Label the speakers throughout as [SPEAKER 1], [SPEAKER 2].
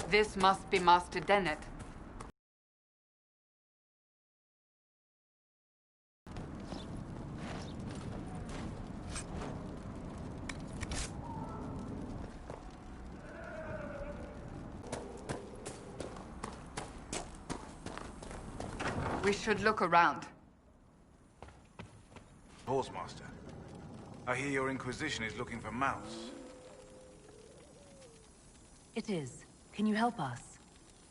[SPEAKER 1] This must be Master Dennett. We should look around.
[SPEAKER 2] Horsemaster, I hear your Inquisition is looking for Mouse.
[SPEAKER 3] It is. Can you help us?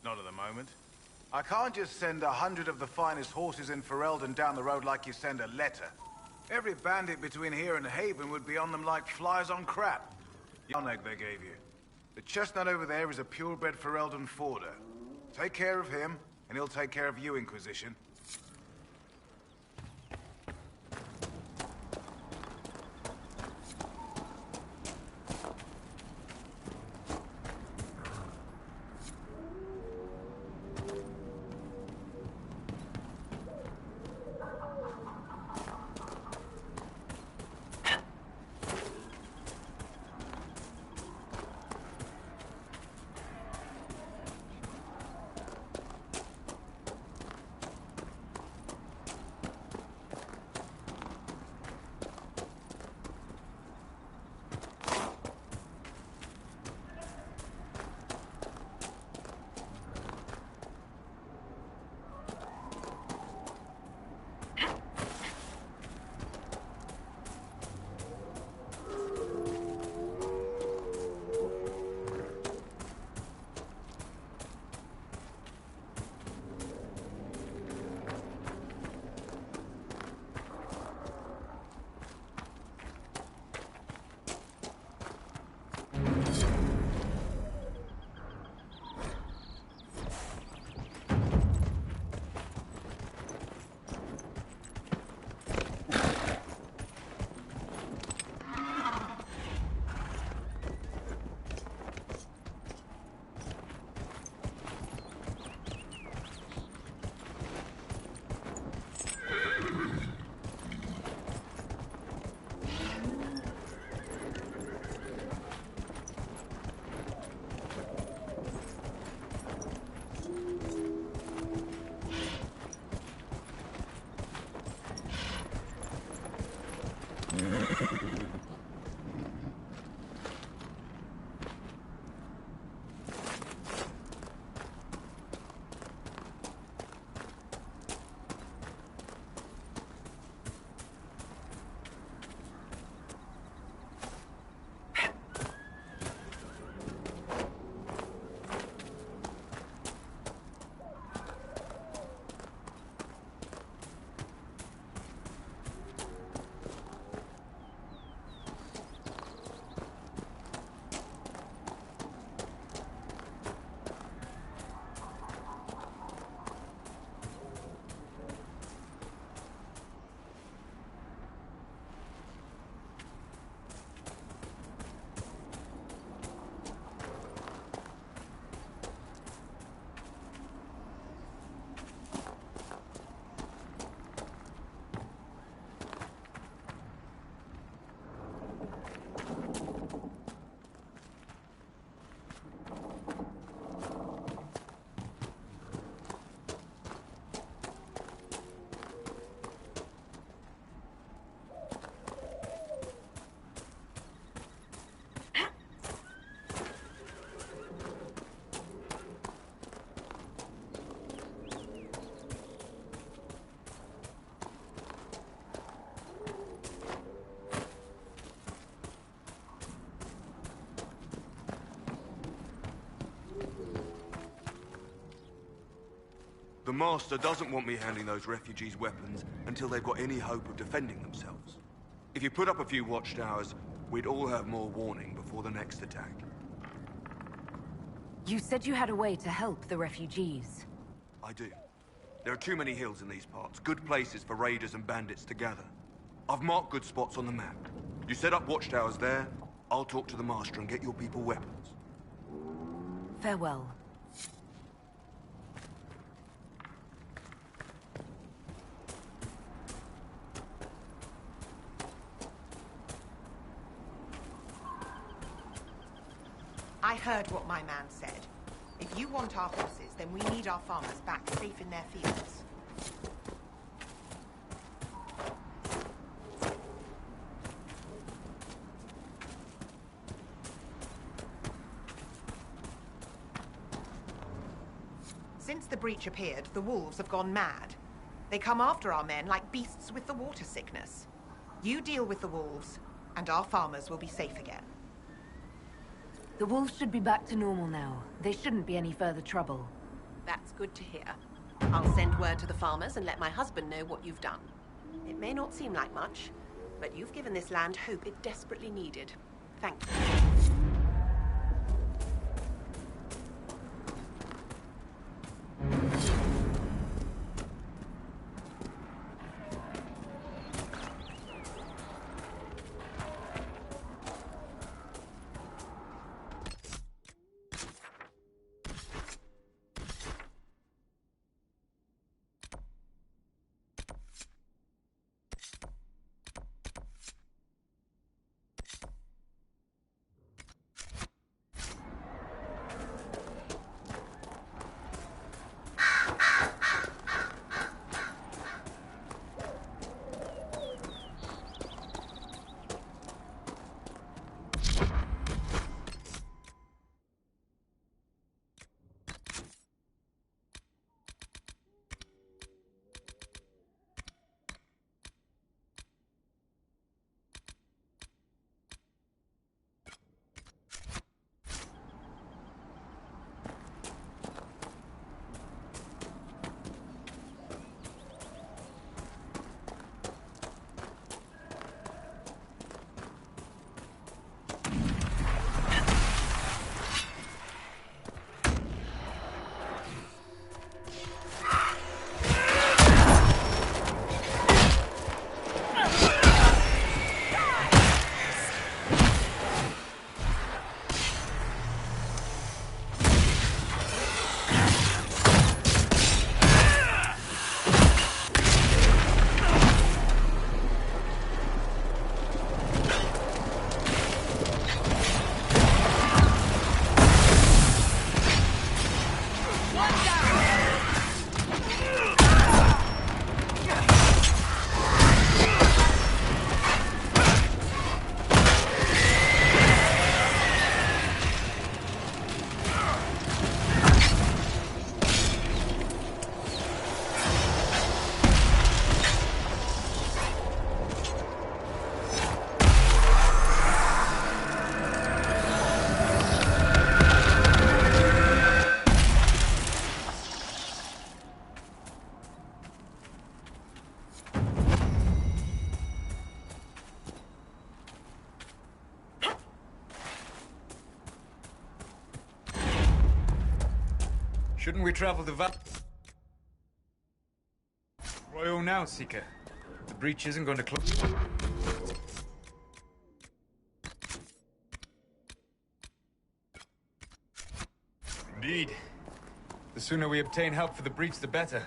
[SPEAKER 2] Not at the moment. I can't just send 100 of the finest horses in Ferelden down the road like you send a letter. Every bandit between here and Haven would be on them like flies on crap. The egg they gave you. The chestnut over there is a purebred Ferelden forder. Take care of him, and he'll take care of you, Inquisition.
[SPEAKER 4] The Master doesn't want me handing those refugees weapons until they've got any hope of defending themselves. If you put up a few watchtowers, we'd all have more warning before the next attack.
[SPEAKER 3] You said you had a way to help the refugees.
[SPEAKER 4] I do. There are too many hills in these parts, good places for raiders and bandits to gather. I've marked good spots on the map. You set up watchtowers there, I'll talk to the Master and get your people weapons.
[SPEAKER 3] Farewell.
[SPEAKER 5] I heard what my man said. If you want our horses, then we need our farmers back safe in their fields. Since the breach appeared, the wolves have gone mad. They come after our men like beasts with the water sickness. You deal with the wolves, and our farmers will be safe again.
[SPEAKER 3] The wolves should be back to normal now. They shouldn't be any further trouble.
[SPEAKER 6] That's good to hear. I'll send word to the farmers and let my husband know what you've done. It may not seem like much, but you've given this land hope it desperately needed. Thank you.
[SPEAKER 7] Shouldn't we travel to Royal now, Seeker? The breach isn't going to close. Indeed. The sooner we obtain help for the breach, the better.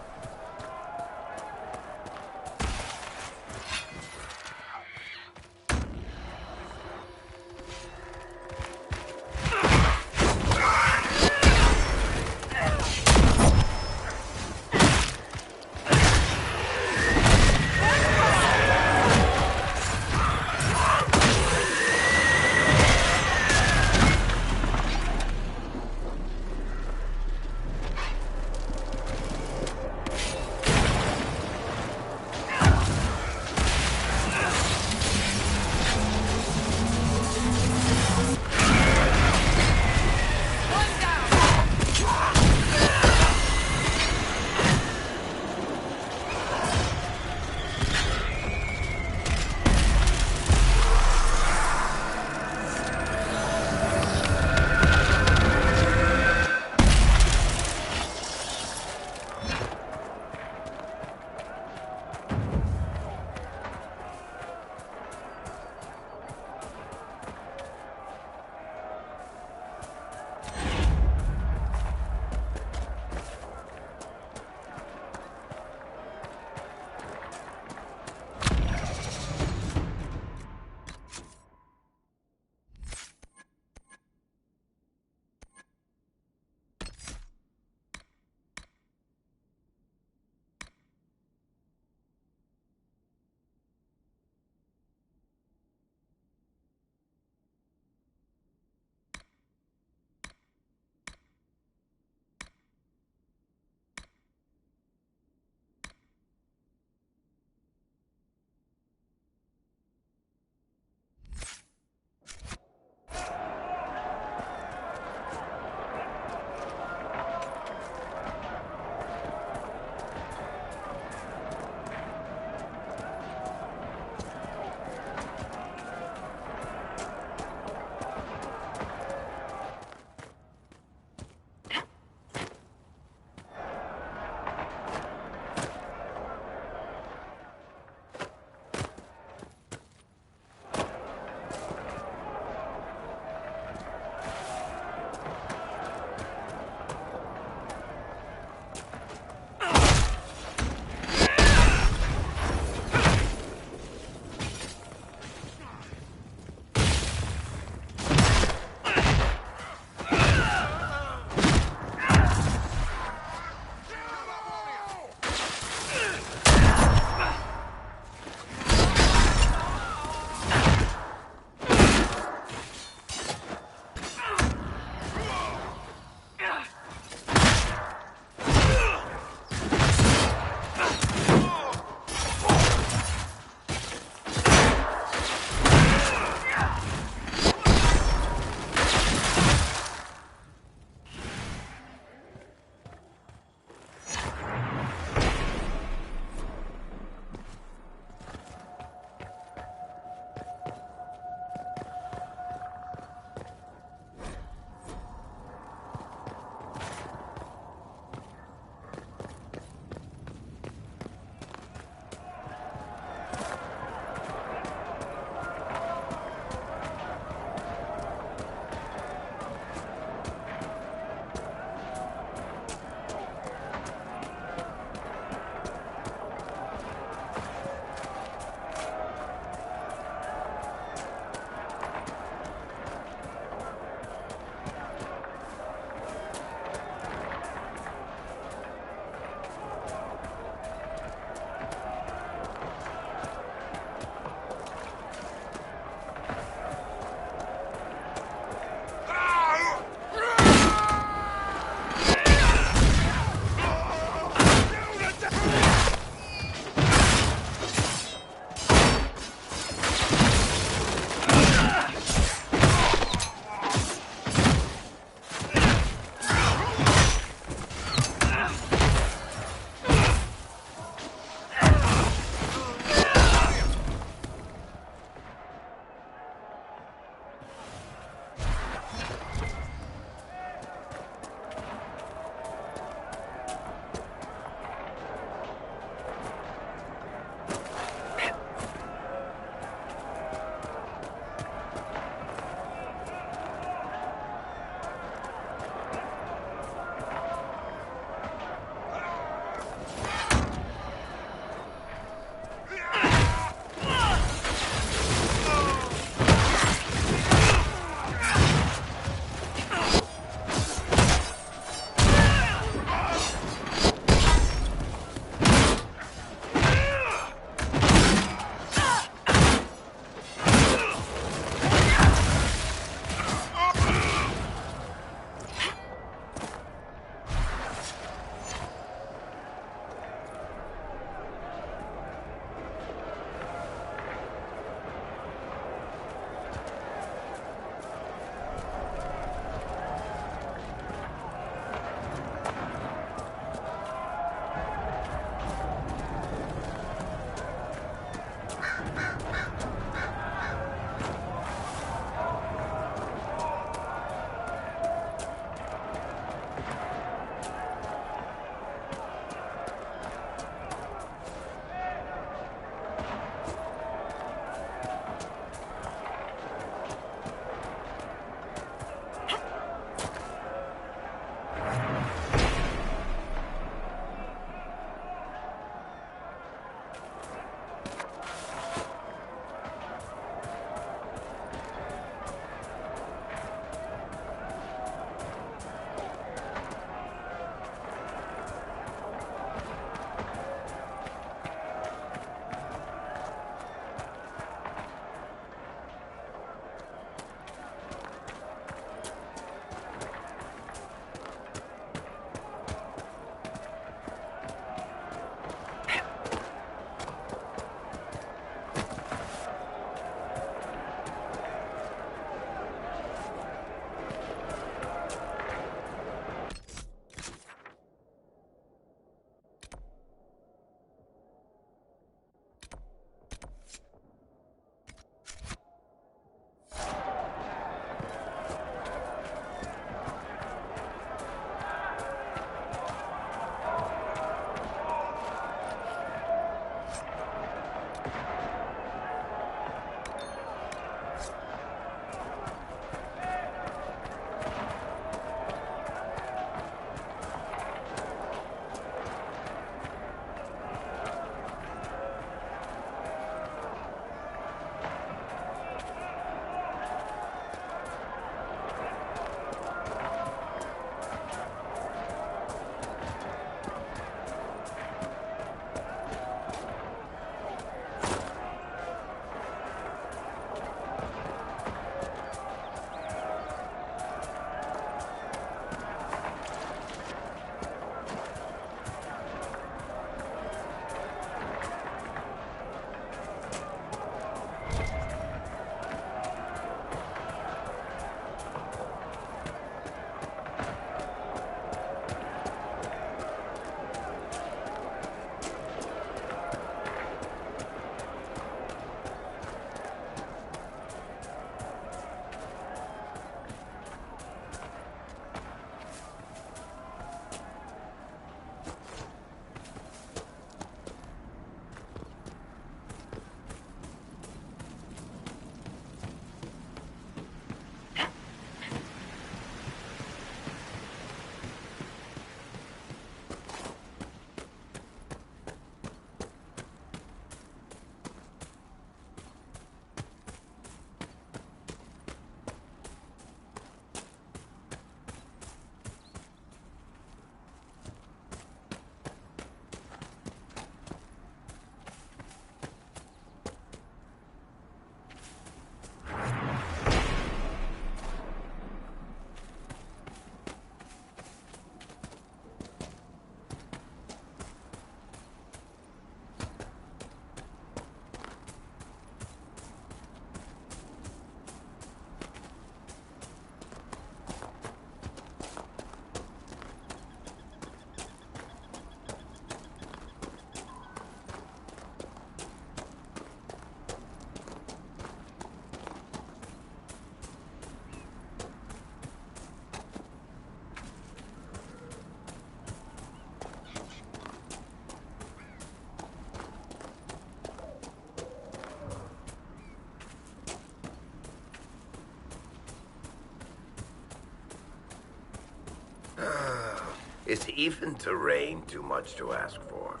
[SPEAKER 8] Is even terrain too much to ask for?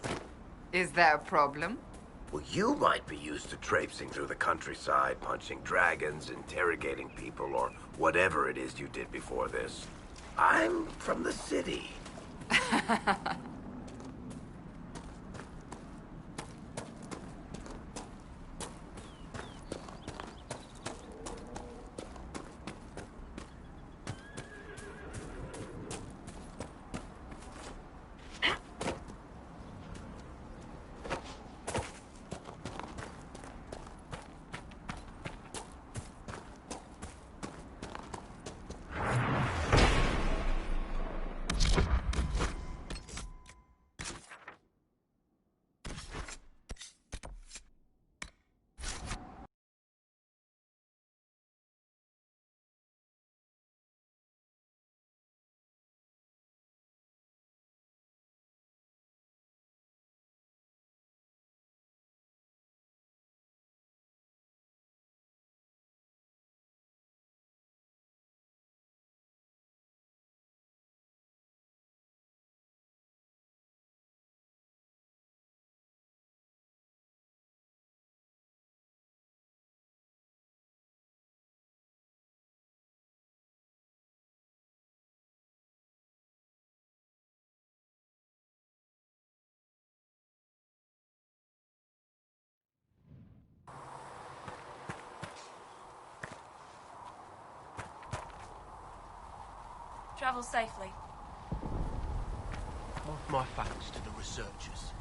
[SPEAKER 1] Is there a problem?
[SPEAKER 8] Well, you might be used to traipsing through the countryside, punching dragons, interrogating people, or whatever it is you did before this. I'm from the city.
[SPEAKER 9] Travel safely.
[SPEAKER 10] My thanks to the researchers.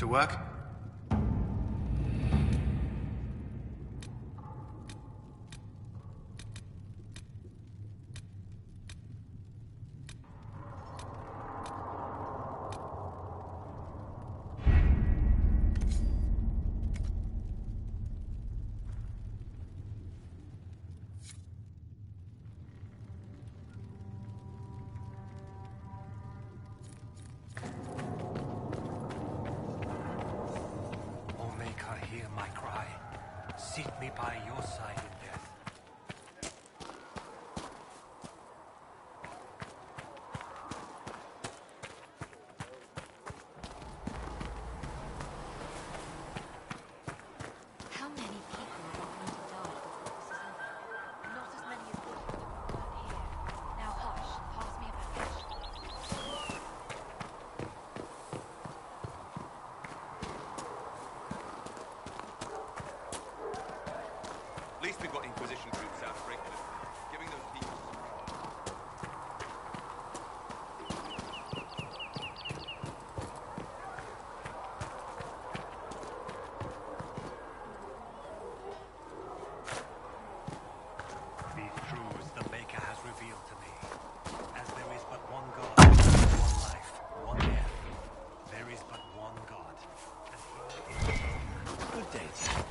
[SPEAKER 2] To work?
[SPEAKER 10] O Maker, hear my cry. Seat me by your side in death.
[SPEAKER 9] How many people are going to die before this is over? Not as many as would have if we weren't here. Now hush, pass me a bandage.
[SPEAKER 4] At least we've got Inquisition troops out breaking it. Giving those people some cover.
[SPEAKER 10] These truths the Maker has revealed to me. As there is but one God, one life, one death. There is but one God. And he is... Good day to you.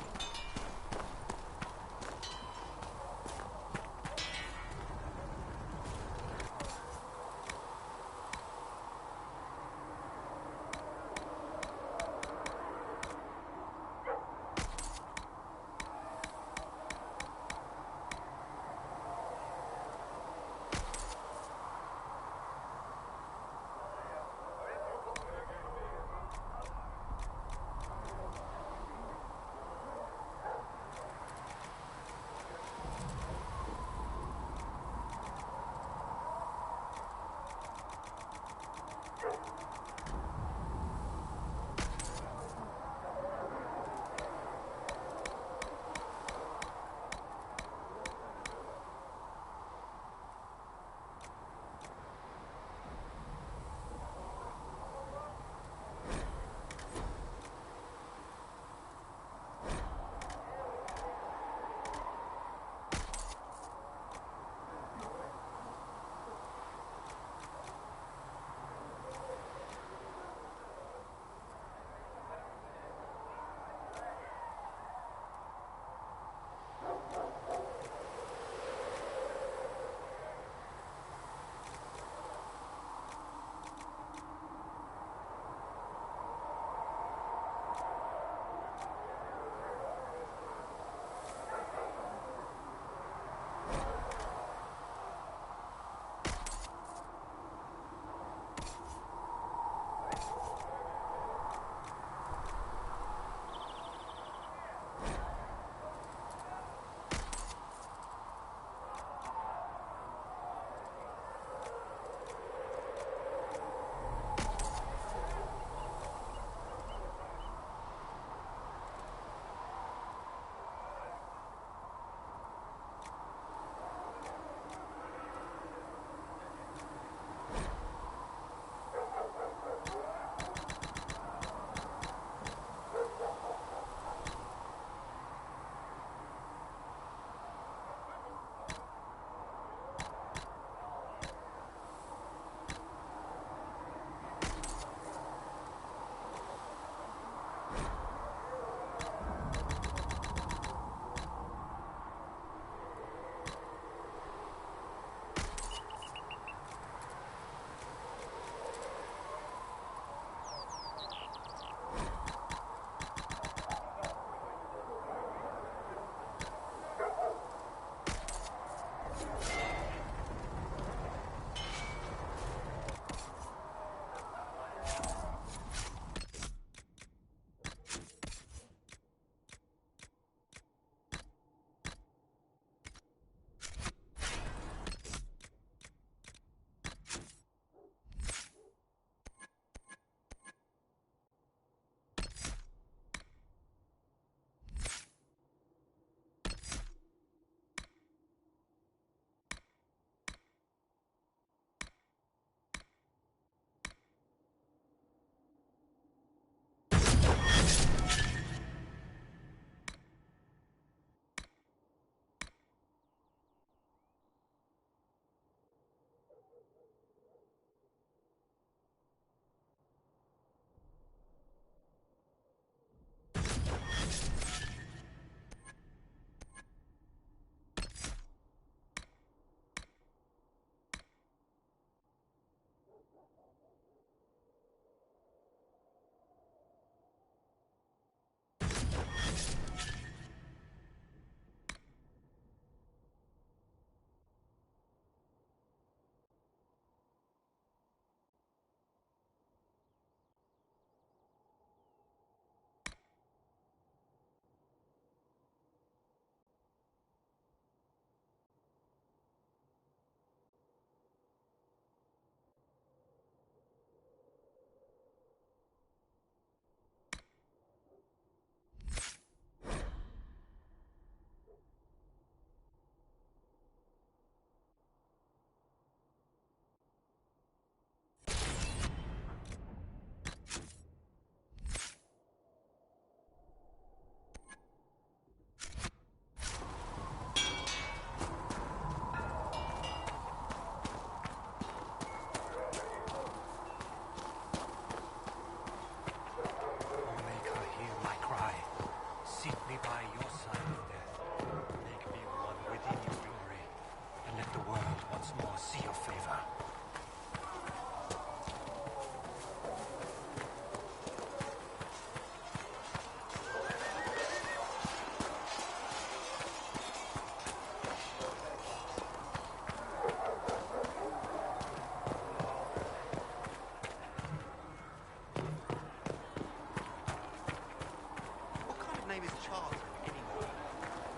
[SPEAKER 10] part of anyone.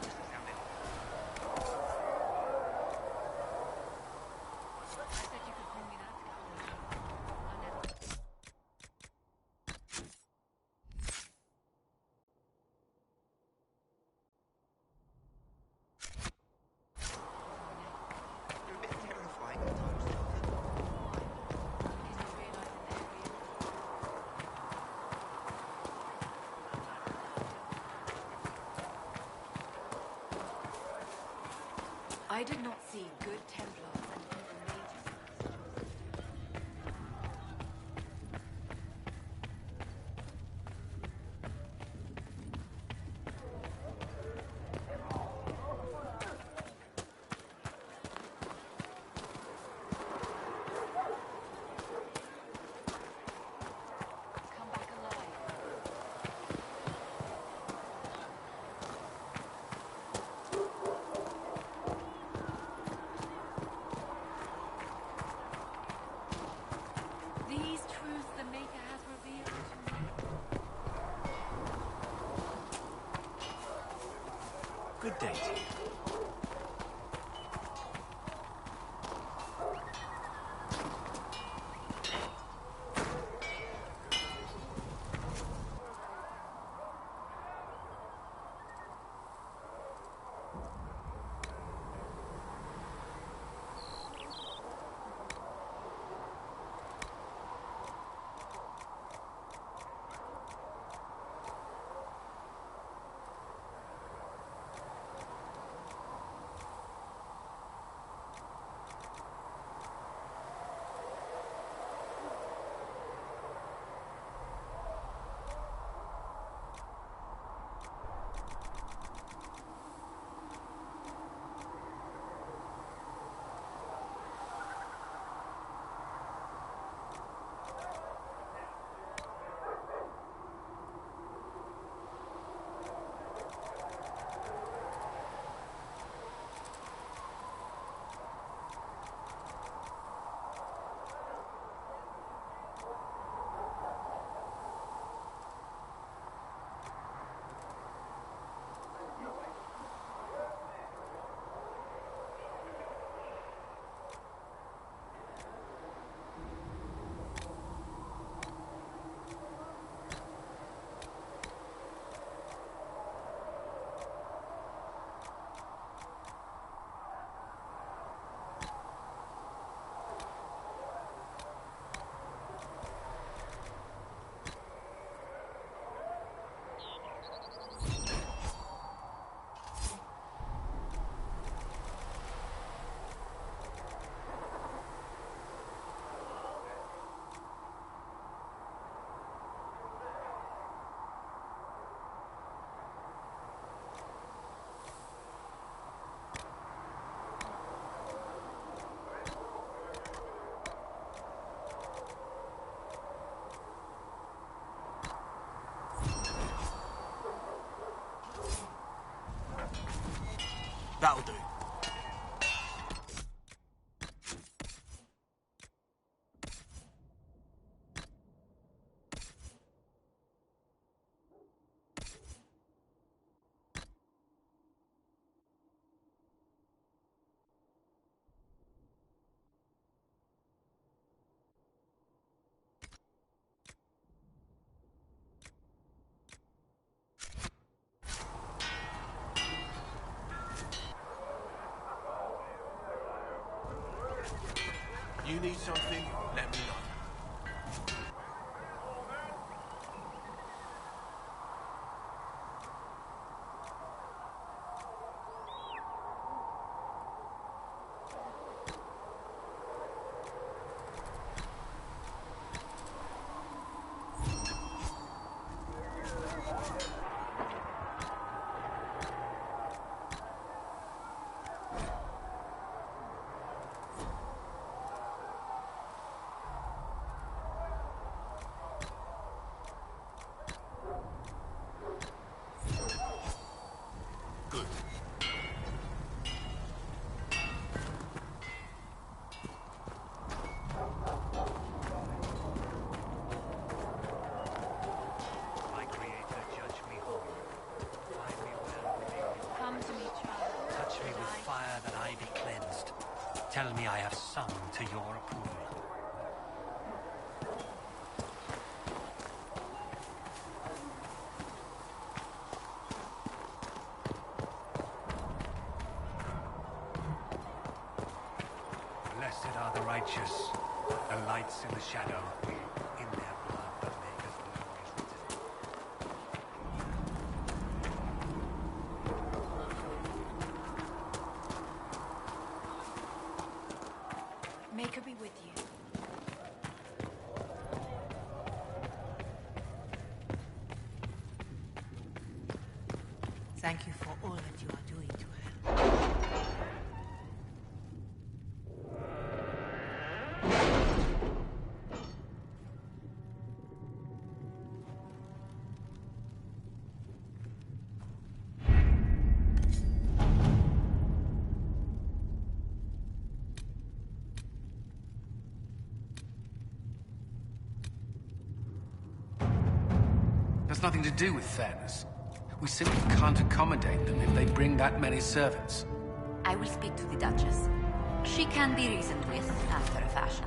[SPEAKER 10] Doesn't sound anything.
[SPEAKER 9] I said you could bring me that scaffolding. I never.
[SPEAKER 10] You're a bit terrifying at times, Delta.
[SPEAKER 9] Didn't realise that they're real. I did not see good Templars and even mages. Come back alive. These truths the Maker has revealed to me.
[SPEAKER 10] Good day to you. That'll do. You need something? Let me know. Tell me I have sung to your approval. Blessed are the righteous, the lights in the shadow, in their blood the Maker's law is written.
[SPEAKER 3] Maker be with you.
[SPEAKER 5] Thank you for all that you are doing to her.
[SPEAKER 11] Has nothing to do with fairness. We simply can't accommodate them if they bring that many servants.
[SPEAKER 12] I will speak to the Duchess. She can be reasoned with after a fashion.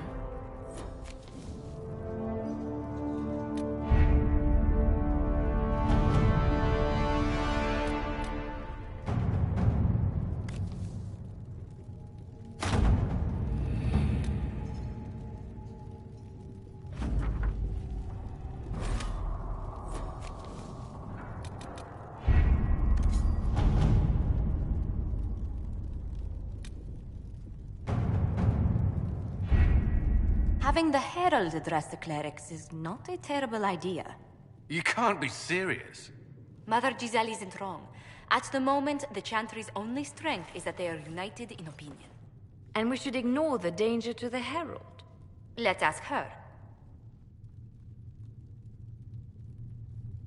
[SPEAKER 12] Having the Herald address the clerics is not a terrible idea.
[SPEAKER 11] You can't be serious.
[SPEAKER 12] Mother Giselle isn't wrong. At the moment, the Chantry's only strength is that they are united in opinion.
[SPEAKER 3] And we should ignore the danger to the Herald.
[SPEAKER 12] Let's ask her.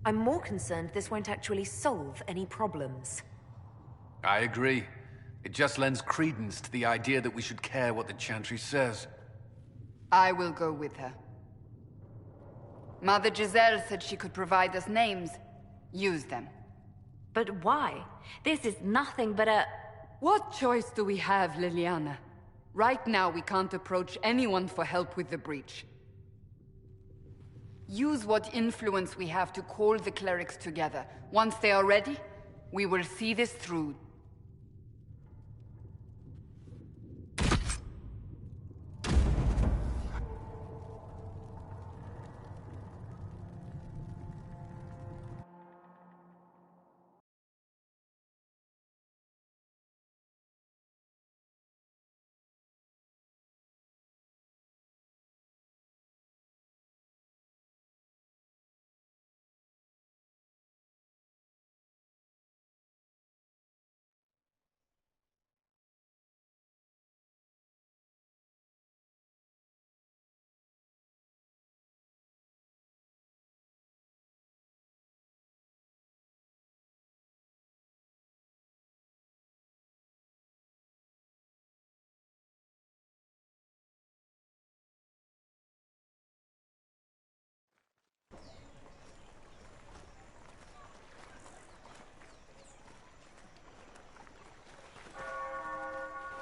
[SPEAKER 3] I'm more concerned this won't actually solve any problems.
[SPEAKER 11] I agree. It just lends credence to the idea that we should care what the Chantry says.
[SPEAKER 1] I will go with her. Mother Giselle said she could provide us names. Use them.
[SPEAKER 3] But why? This is nothing but a...
[SPEAKER 1] What choice do we have, Liliana? Right now, we can't approach anyone for help with the breach. Use what influence we have to call the clerics together. Once they are ready, we will see this through.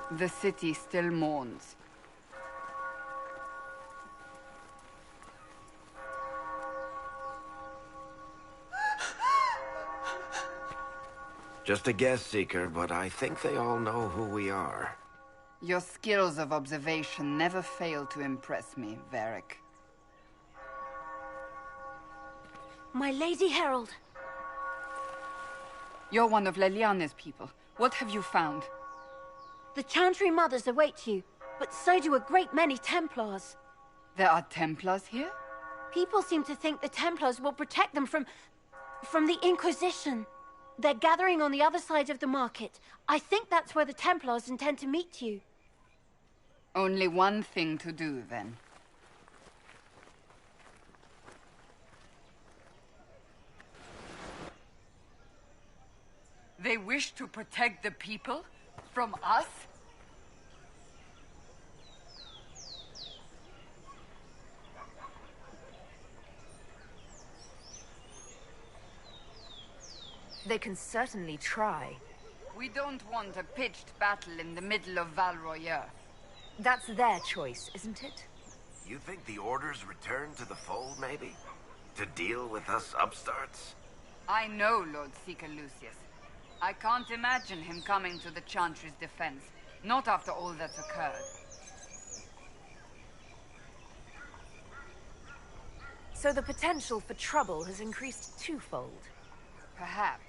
[SPEAKER 1] The city still mourns.
[SPEAKER 8] Just a guess, Seeker, but I think they all know who we are.
[SPEAKER 1] Your skills of observation never fail to impress me, Varric.
[SPEAKER 3] My Lady Herald!
[SPEAKER 1] You're one of Leliana's people. What have you found?
[SPEAKER 3] The Chantry Mothers await you, but so do a great many Templars.
[SPEAKER 1] There are Templars here?
[SPEAKER 3] People seem to think the Templars will protect them from the Inquisition. They're gathering on the other side of the market. I think that's where the Templars intend to meet you.
[SPEAKER 1] Only one thing to do, then. They wish to protect the people? From us?
[SPEAKER 3] They can certainly try.
[SPEAKER 1] We don't want a pitched battle in the middle of Val Royer.
[SPEAKER 13] That's their choice, isn't it?
[SPEAKER 8] You think the Order's return to the fold, maybe? To deal with us upstarts?
[SPEAKER 1] I know Lord Seeker Lucius. I can't imagine him coming to the Chantry's defense. Not after all that's occurred.
[SPEAKER 13] So the potential for trouble has increased twofold.
[SPEAKER 1] Perhaps.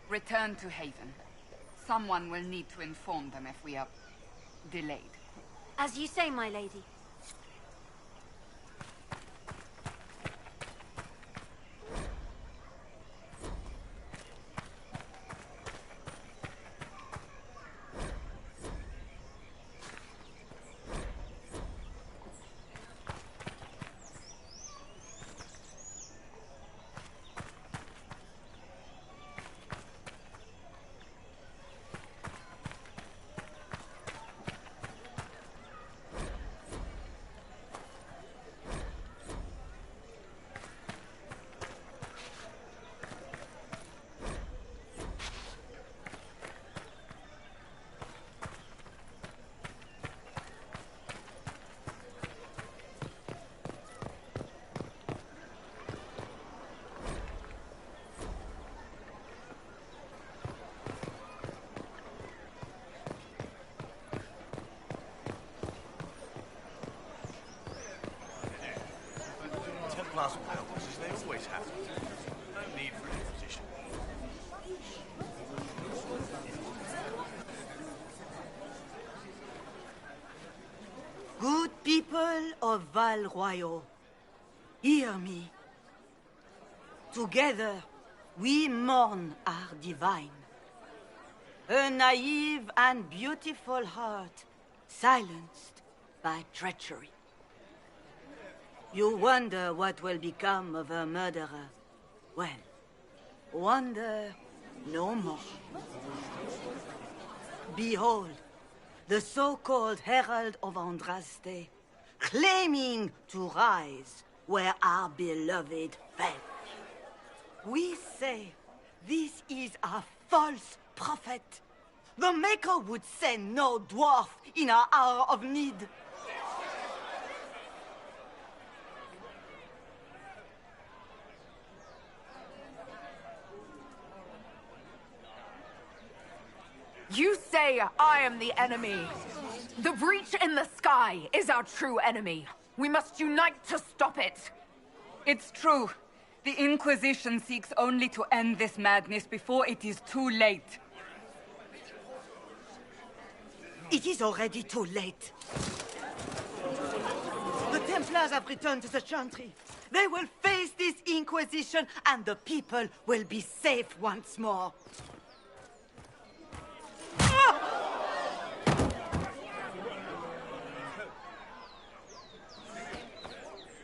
[SPEAKER 1] Return to Haven. Someone will need to inform them if we are delayed.
[SPEAKER 3] As you say, my lady.
[SPEAKER 10] Templars will help us, as they always have. No need for Inquisition.
[SPEAKER 14] Good people of Val Royal, hear me. Together, we mourn our divine. A naive and beautiful heart, silenced by treachery. You wonder what will become of a murderer. Well, wonder no more. Behold, the so-called Herald of Andraste, claiming to rise where our beloved fell. We say this is a false prophet. The Maker would send no dwarf in our hour of need.
[SPEAKER 13] You say I am the enemy. The breach in the sky is our true enemy. We must unite to stop it.
[SPEAKER 1] It's true. The Inquisition seeks only to end this madness before it is too late.
[SPEAKER 14] It is already too late. The Templars have returned to the Chantry. They will face this Inquisition, and the people will be safe once more.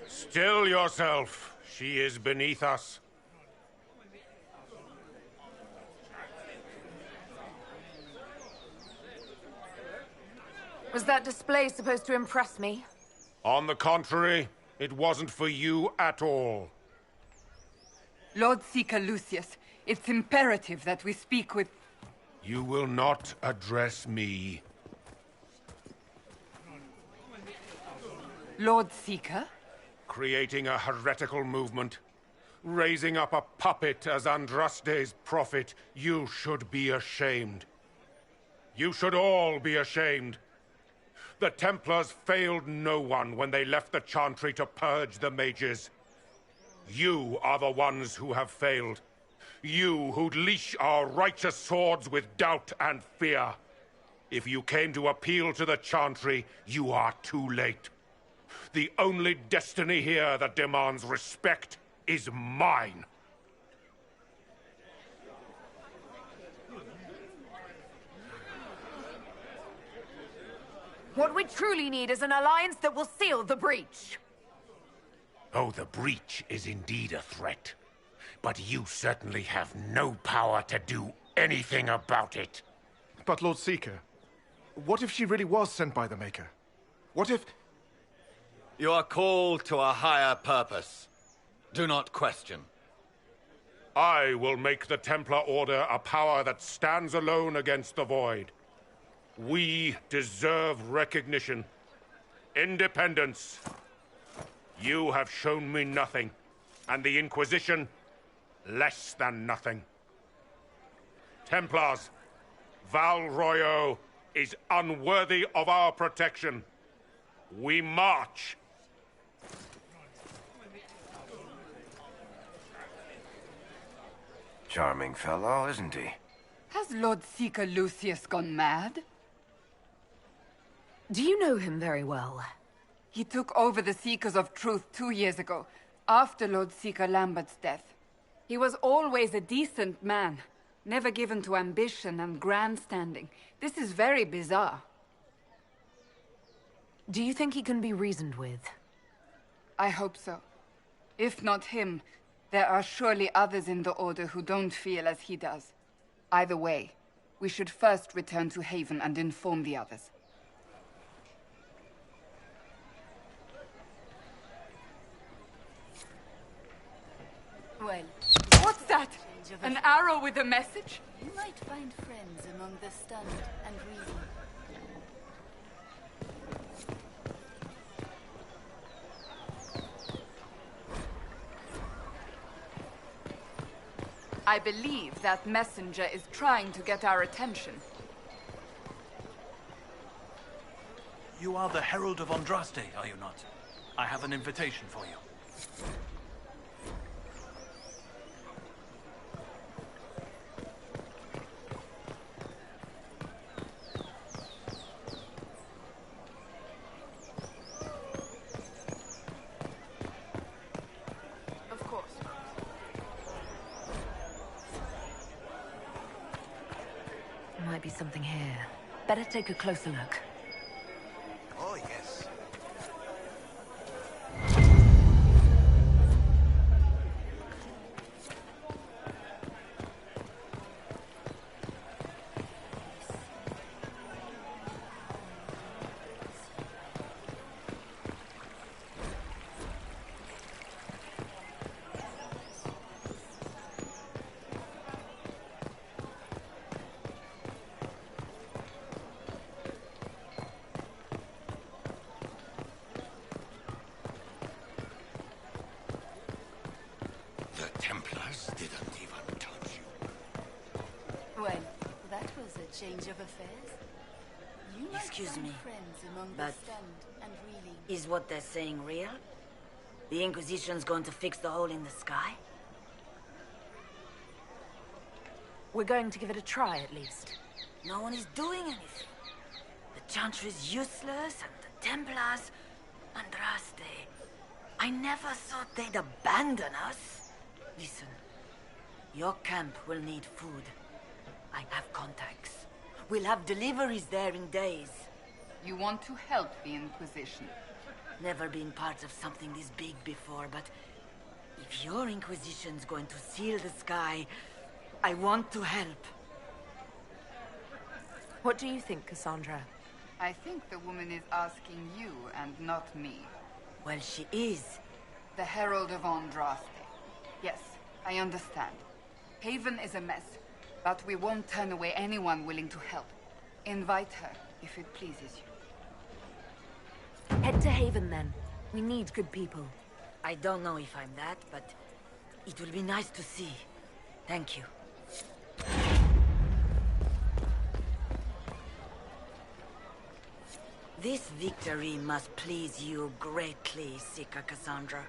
[SPEAKER 15] Still yourself. She is beneath us.
[SPEAKER 13] Was that display supposed to impress me?
[SPEAKER 15] On the contrary, it wasn't for you at all.
[SPEAKER 1] Lord Seeker Lucius, it's imperative that we speak with...
[SPEAKER 15] You will not address me.
[SPEAKER 1] Lord Seeker?
[SPEAKER 15] Creating a heretical movement. Raising up a puppet as Andraste's prophet. You should be ashamed. You should all be ashamed. The Templars failed no one when they left the Chantry to purge the mages. You are the ones who have failed. You who'd leash our righteous swords with doubt and fear. If you came to appeal to the Chantry, you are too late. The only destiny here that demands respect is mine.
[SPEAKER 13] What we truly need is an alliance that will seal the breach.
[SPEAKER 15] Oh, the breach is indeed a threat. But you certainly have no power to do anything about it.
[SPEAKER 16] But Lord Seeker, what if she really was sent by the Maker? What if...
[SPEAKER 17] You are called to a higher purpose. Do not question.
[SPEAKER 15] I will make the Templar Order a power that stands alone against the Void. We deserve recognition. Independence. You have shown me nothing, and the Inquisition, less than nothing. Templars, Val Royo is unworthy of our protection. We march.
[SPEAKER 8] Charming fellow, isn't he?
[SPEAKER 1] Has Lord Seeker Lucius gone mad?
[SPEAKER 13] Do you know him very well?
[SPEAKER 1] He took over the Seekers of Truth 2 years ago, after Lord Seeker Lambert's death. He was always a decent man, never given to ambition and grandstanding. This is very bizarre.
[SPEAKER 13] Do you think he can be reasoned with?
[SPEAKER 1] I hope so. If not him, there are surely others in the Order who don't feel as he does. Either way, we should first return to Haven and inform the others.
[SPEAKER 12] Well,
[SPEAKER 1] what's that? An arrow with a message?
[SPEAKER 12] You might find friends among the stunned and reeling.
[SPEAKER 1] I believe that messenger is trying to get our attention.
[SPEAKER 10] You are the Herald of Andraste, are you not? I have an invitation for you.
[SPEAKER 13] Might be something here. Better take a closer look.
[SPEAKER 2] Oh, yes.
[SPEAKER 12] Change of affairs? You
[SPEAKER 14] Excuse me,
[SPEAKER 12] friends among
[SPEAKER 14] but
[SPEAKER 12] the stunned and reeling.
[SPEAKER 14] is what they're saying real? The Inquisition's going to fix the hole in the sky?
[SPEAKER 13] We're going to give it a try, at least.
[SPEAKER 14] No one is doing anything. The Chantry's useless, and the Templars... Andraste. I never thought they'd abandon us. Listen, your camp will need food. I have contacts. We'll have deliveries there in days.
[SPEAKER 1] You want to help the Inquisition?
[SPEAKER 14] Never been part of something this big before, but if your Inquisition's going to seal the sky, I want to help.
[SPEAKER 13] What do you think, Cassandra?
[SPEAKER 1] I think the woman is asking you and not me.
[SPEAKER 14] Well, she is.
[SPEAKER 1] The Herald of Andraste. Yes, I understand. Haven is a mess. But we won't turn away anyone willing to help. Invite her, if it pleases you.
[SPEAKER 13] Head to Haven, then. We need good people.
[SPEAKER 14] I don't know if I'm that, but it will be nice to see. Thank you. This victory must please you greatly, Seeker Cassandra.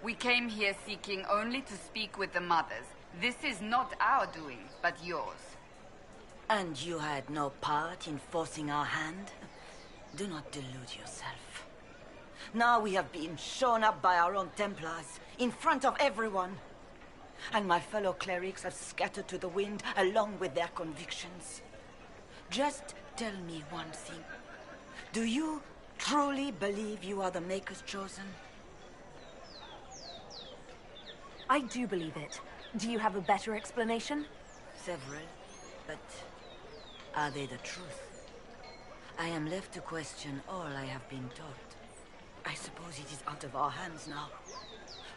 [SPEAKER 1] We came here seeking only to speak with the mothers. This is not our doing, but yours.
[SPEAKER 14] And you had no part in forcing our hand? Do not delude yourself. Now we have been shown up by our own Templars, in front of everyone. And my fellow clerics have scattered to the wind along with their convictions. Just tell me one thing. Do you truly believe you are the Maker's chosen?
[SPEAKER 13] I do believe it. Do you have a better explanation?
[SPEAKER 14] Several, but are they the truth? I am left to question all I have been taught. I suppose it is out of our hands now.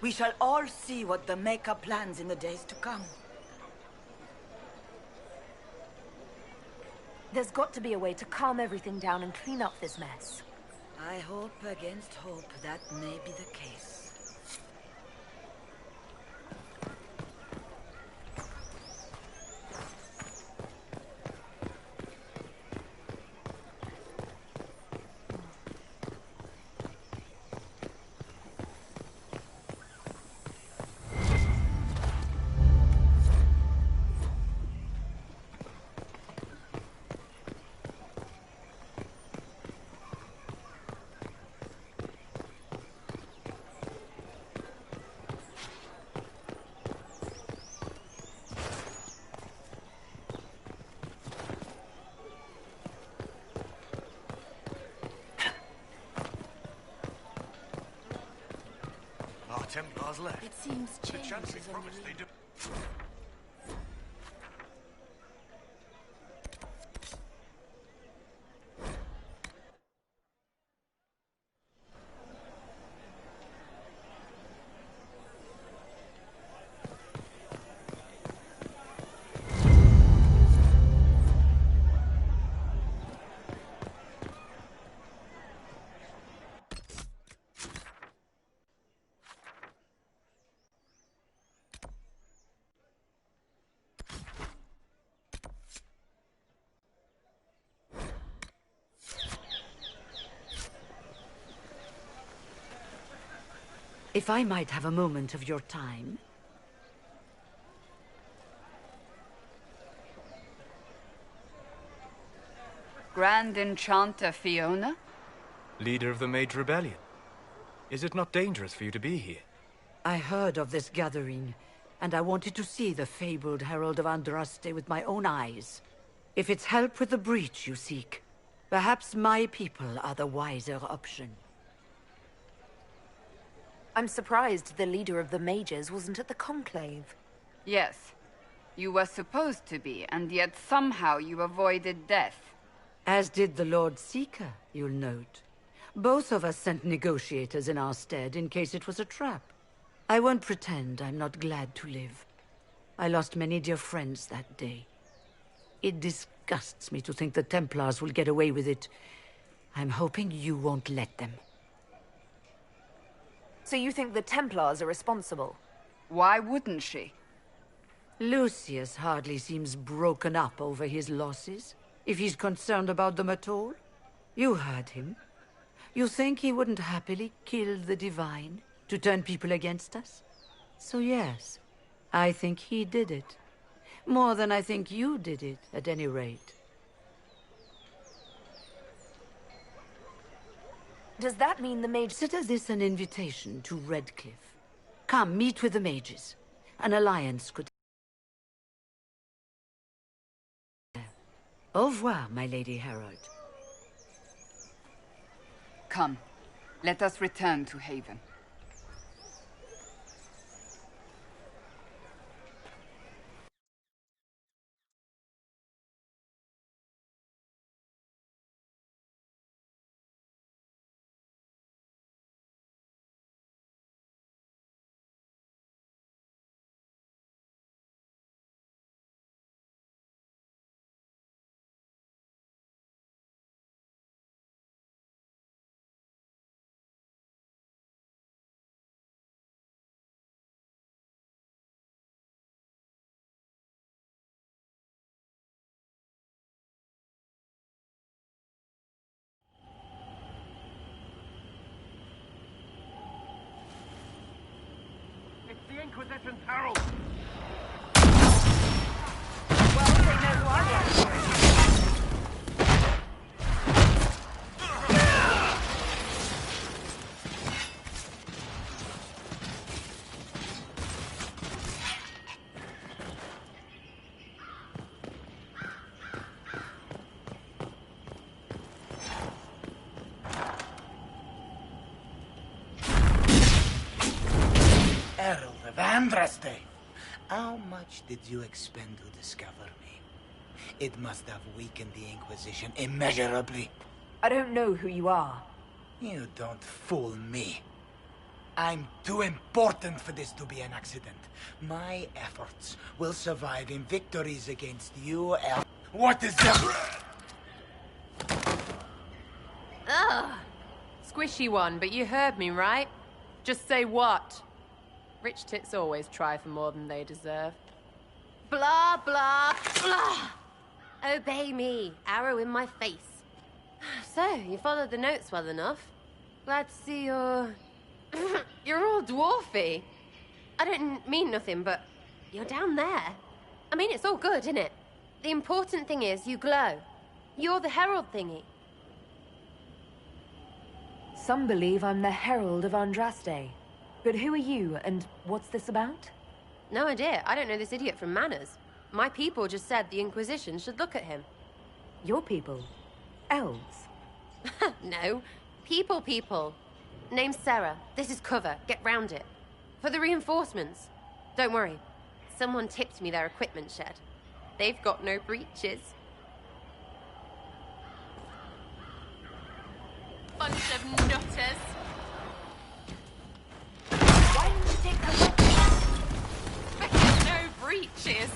[SPEAKER 14] We shall all see what the Maker plans in the days to come.
[SPEAKER 13] There's got to be a way to calm everything down and clean up this mess.
[SPEAKER 14] I hope against hope that may be the case.
[SPEAKER 10] Templars left.
[SPEAKER 9] It seems
[SPEAKER 10] The
[SPEAKER 9] change
[SPEAKER 10] Chantry
[SPEAKER 9] is on
[SPEAKER 10] promised
[SPEAKER 9] the
[SPEAKER 10] they do.
[SPEAKER 14] If I might have a moment of your time.
[SPEAKER 1] Grand Enchanter Fiona?
[SPEAKER 7] Leader of the Mage Rebellion. Is it not dangerous for you to be here?
[SPEAKER 14] I heard of this gathering, and I wanted to see the fabled Herald of Andraste with my own eyes. If it's help with the breach you seek, perhaps my people are the wiser option.
[SPEAKER 13] I'm surprised the leader of the mages wasn't at the conclave.
[SPEAKER 1] Yes. You were supposed to be, and yet somehow you avoided death.
[SPEAKER 14] As did the Lord Seeker, you'll note. Both of us sent negotiators in our stead in case it was a trap. I won't pretend I'm not glad to live. I lost many dear friends that day. It disgusts me to think the Templars will get away with it. I'm hoping you won't let them.
[SPEAKER 13] So you think the Templars are responsible?
[SPEAKER 1] Why wouldn't she?
[SPEAKER 14] Lucius hardly seems broken up over his losses, if he's concerned about them at all. You heard him. You think he wouldn't happily kill the Divine to turn people against us? So yes, I think he did it. More than I think you did it, at any rate.
[SPEAKER 13] Does that mean the mage...
[SPEAKER 14] Consider this an invitation to Redcliffe. Come, meet with the mages. An alliance could... Au revoir, my Lady Herald.
[SPEAKER 1] Come, let us return to Haven.
[SPEAKER 10] The Inquisition's herald!
[SPEAKER 13] Well, they know who I am.
[SPEAKER 18] Herald of Andraste, how much did you expend to discover me? It must have weakened the Inquisition immeasurably.
[SPEAKER 13] I don't know who you are.
[SPEAKER 18] You don't fool me. I'm too important for this to be an accident. My efforts will survive in victories against you, What is that?
[SPEAKER 6] Ugh.
[SPEAKER 19] Squishy one, but you heard me, right? Just say what? Rich tits always try for more than they deserve.
[SPEAKER 6] Blah, blah, blah. Obey me. Arrow in my face. So, you followed the notes well enough. Glad to see you're... you're all dwarfy. I don't mean nothing, but you're down there. I mean, it's all good, isn't it? The important thing is you glow. You're the herald thingy.
[SPEAKER 20] Some believe I'm the Herald of Andraste. But who are you, and what's this about?
[SPEAKER 6] No idea. I don't know this idiot from Manners. My people just said the Inquisition should look at him.
[SPEAKER 20] Your people? Elves?
[SPEAKER 6] No. People. Name's Sarah. This is cover. Get round it. For the reinforcements. Don't worry. Someone tipped me their equipment shed. They've got no breaches. Bunch of nutters.
[SPEAKER 13] Why didn't you take that weapon?
[SPEAKER 6] Because no breaches.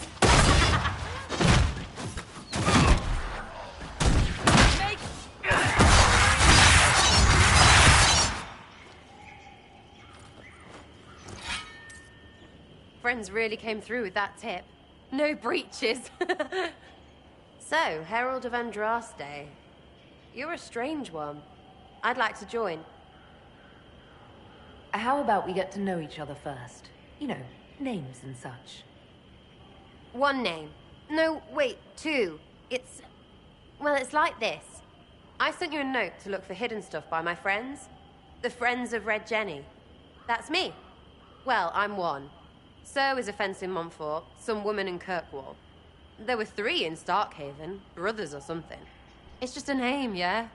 [SPEAKER 6] Friends really came through with that tip. No breaches. So, Herald of Andraste. You're a strange one. I'd like to join.
[SPEAKER 20] How about we get to know each other first? You know, names and such.
[SPEAKER 6] One name. No, wait, two. It's... well, it's like this. I sent you a note to look for hidden stuff by my friends. The Friends of Red Jenny. That's me. Well, I'm one. So is a fence in Montfort, some woman in Kirkwall. There were 3 in Starkhaven, brothers or something. It's just a name, yeah?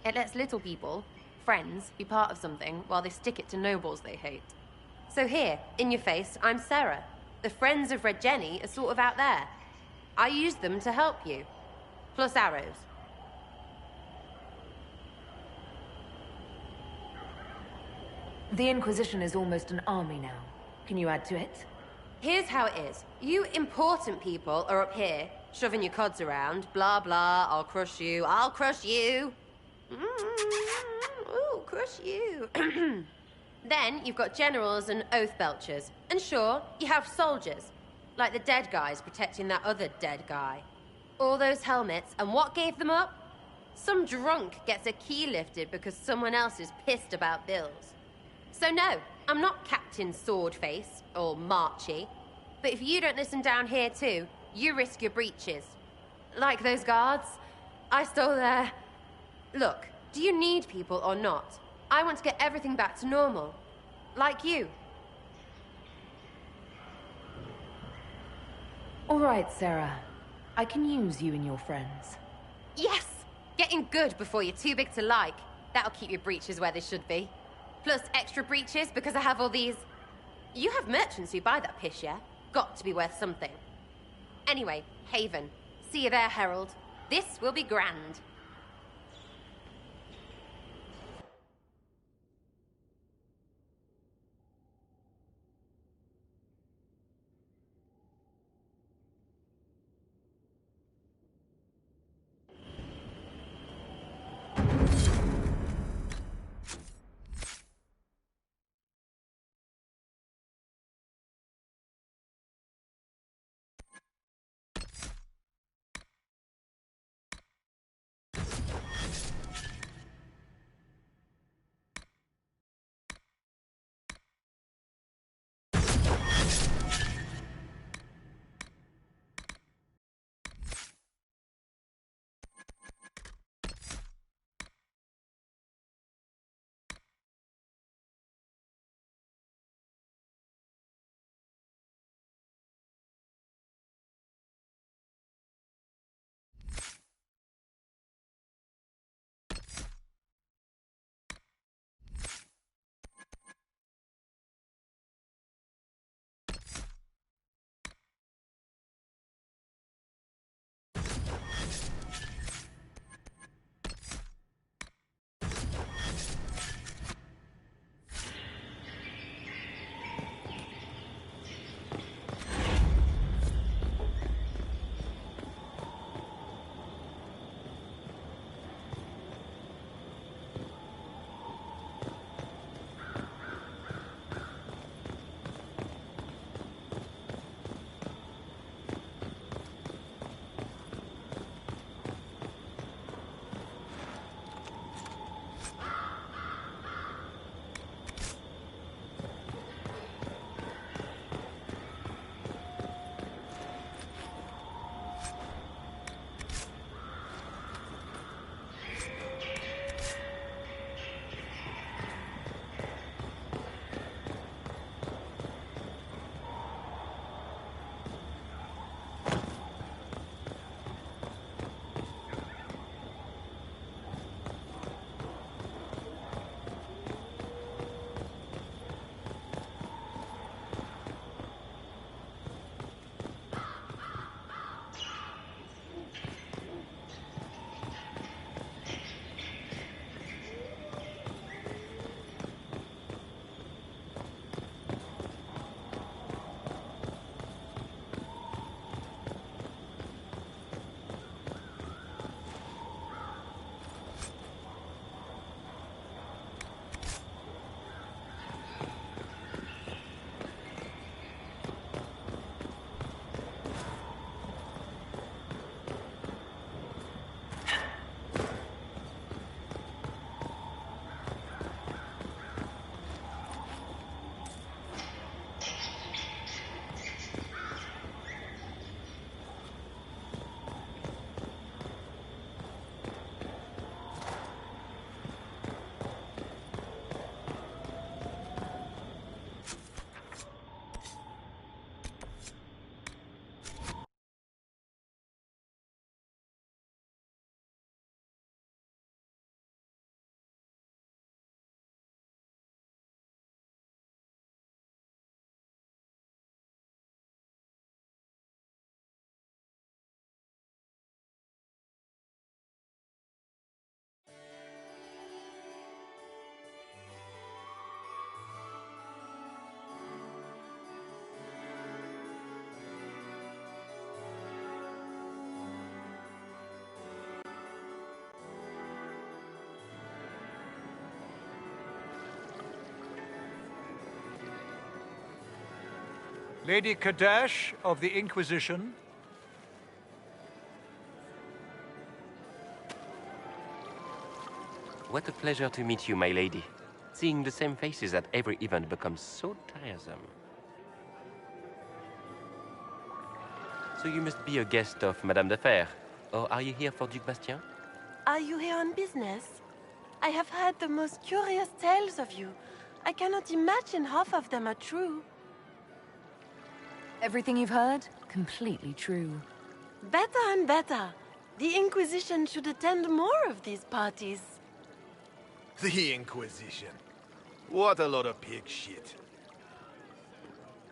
[SPEAKER 6] It lets little people, friends, be part of something while they stick it to nobles they hate. So here, in your face, I'm Sarah. The Friends of Red Jenny are sort of out there. I used them to help you. Plus arrows.
[SPEAKER 20] The Inquisition is almost an army now. Can you add to it?
[SPEAKER 6] Here's how it is. You important people are up here, shoving your cods around. Blah, blah, I'll crush you. Ooh, crush you. Then you've got generals and oath belchers. And sure, you have soldiers. Like the dead guys protecting that other dead guy. All those helmets, and what gave them up? Some drunk gets a key lifted because someone else is pissed about bills. So no, I'm not Captain Swordface, or Marchy. But if you don't listen down here too, you risk your breeches. Like those guards, I stole their... Look, do you need people or not? I want to get everything back to normal. Like you.
[SPEAKER 20] All right, Sarah. I can use you and your friends.
[SPEAKER 6] Yes! Getting good before you're too big to like. That'll keep your breeches where they should be. Plus extra breeches because I have all these... You have merchants who buy that piss, yeah? Got to be worth something. Anyway, Haven. See you there, Herald. This will be grand.
[SPEAKER 21] Lady Kadesh of the Inquisition.
[SPEAKER 22] What a pleasure to meet you, my lady. Seeing the same faces at every event becomes so tiresome. So you must be a guest of Madame de Fer, or are you here for Duc Bastien?
[SPEAKER 23] Are you here on business? I have heard the most curious tales of you. I cannot imagine half of them are true.
[SPEAKER 20] Everything you've heard? Completely true.
[SPEAKER 23] Better and better. The Inquisition should attend more of these parties.
[SPEAKER 16] The Inquisition. What a lot of pig shit.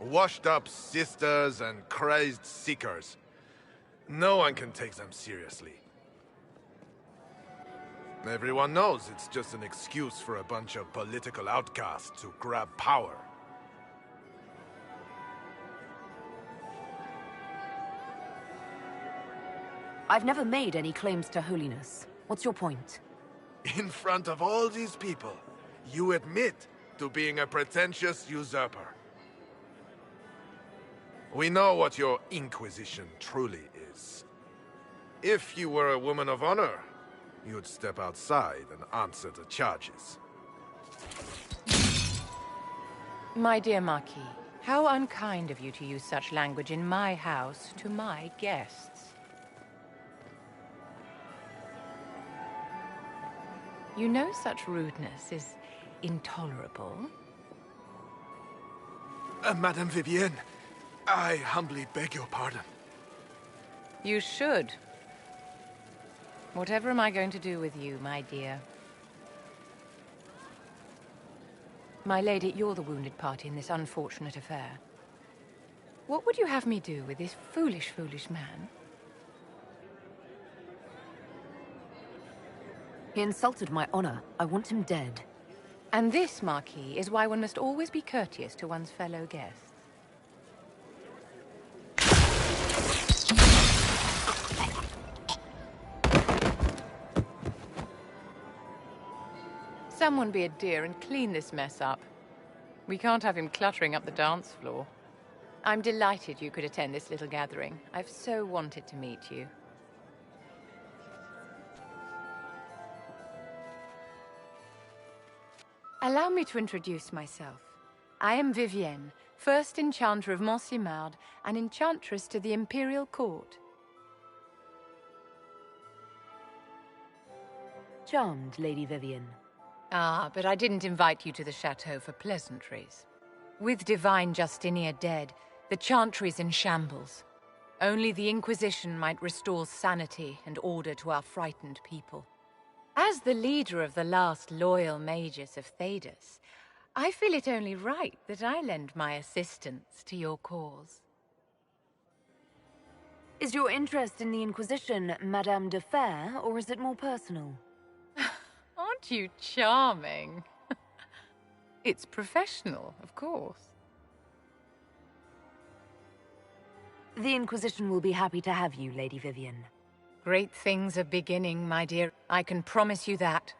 [SPEAKER 16] Washed up sisters and crazed seekers. No one can take them seriously. Everyone knows it's just an excuse for a bunch of political outcasts to grab power.
[SPEAKER 20] I've never made any claims to holiness. What's your point?
[SPEAKER 16] In front of all these people, you admit to being a pretentious usurper. We know what your Inquisition truly is. If you were a woman of honor, you'd step outside and answer the charges.
[SPEAKER 24] My dear Marquis, how unkind of you to use such language in my house to my guests. You know such rudeness is intolerable.
[SPEAKER 16] Madame Vivienne, I humbly beg your pardon.
[SPEAKER 24] You should. Whatever am I going to do with you, my dear? My lady, you're the wounded party in this unfortunate affair. What would you have me do with this foolish, foolish man?
[SPEAKER 20] He insulted my honor. I want him dead.
[SPEAKER 24] And this, Marquis, is why one must always be courteous to one's fellow guests. Someone be a dear and clean this mess up. We can't have him cluttering up the dance floor. I'm delighted you could attend this little gathering. I've so wanted to meet you. Allow me to introduce myself. I am Vivienne, first Enchanter of Montsimard and Enchantress to the Imperial Court.
[SPEAKER 20] Charmed, Lady Vivienne.
[SPEAKER 24] Ah, but I didn't invite you to the chateau for pleasantries. With divine Justinia dead, the Chantry's in shambles. Only the Inquisition might restore sanity and order to our frightened people. As the leader of the last loyal mages of Thedas, I feel it only right that I lend my assistance to your cause.
[SPEAKER 20] Is your interest in the Inquisition Madame de Fer, or is it more personal?
[SPEAKER 24] Aren't you charming? It's professional, of course.
[SPEAKER 20] The Inquisition will be happy to have you, Lady Vivienne.
[SPEAKER 24] Great things are beginning, my dear. I can promise you that.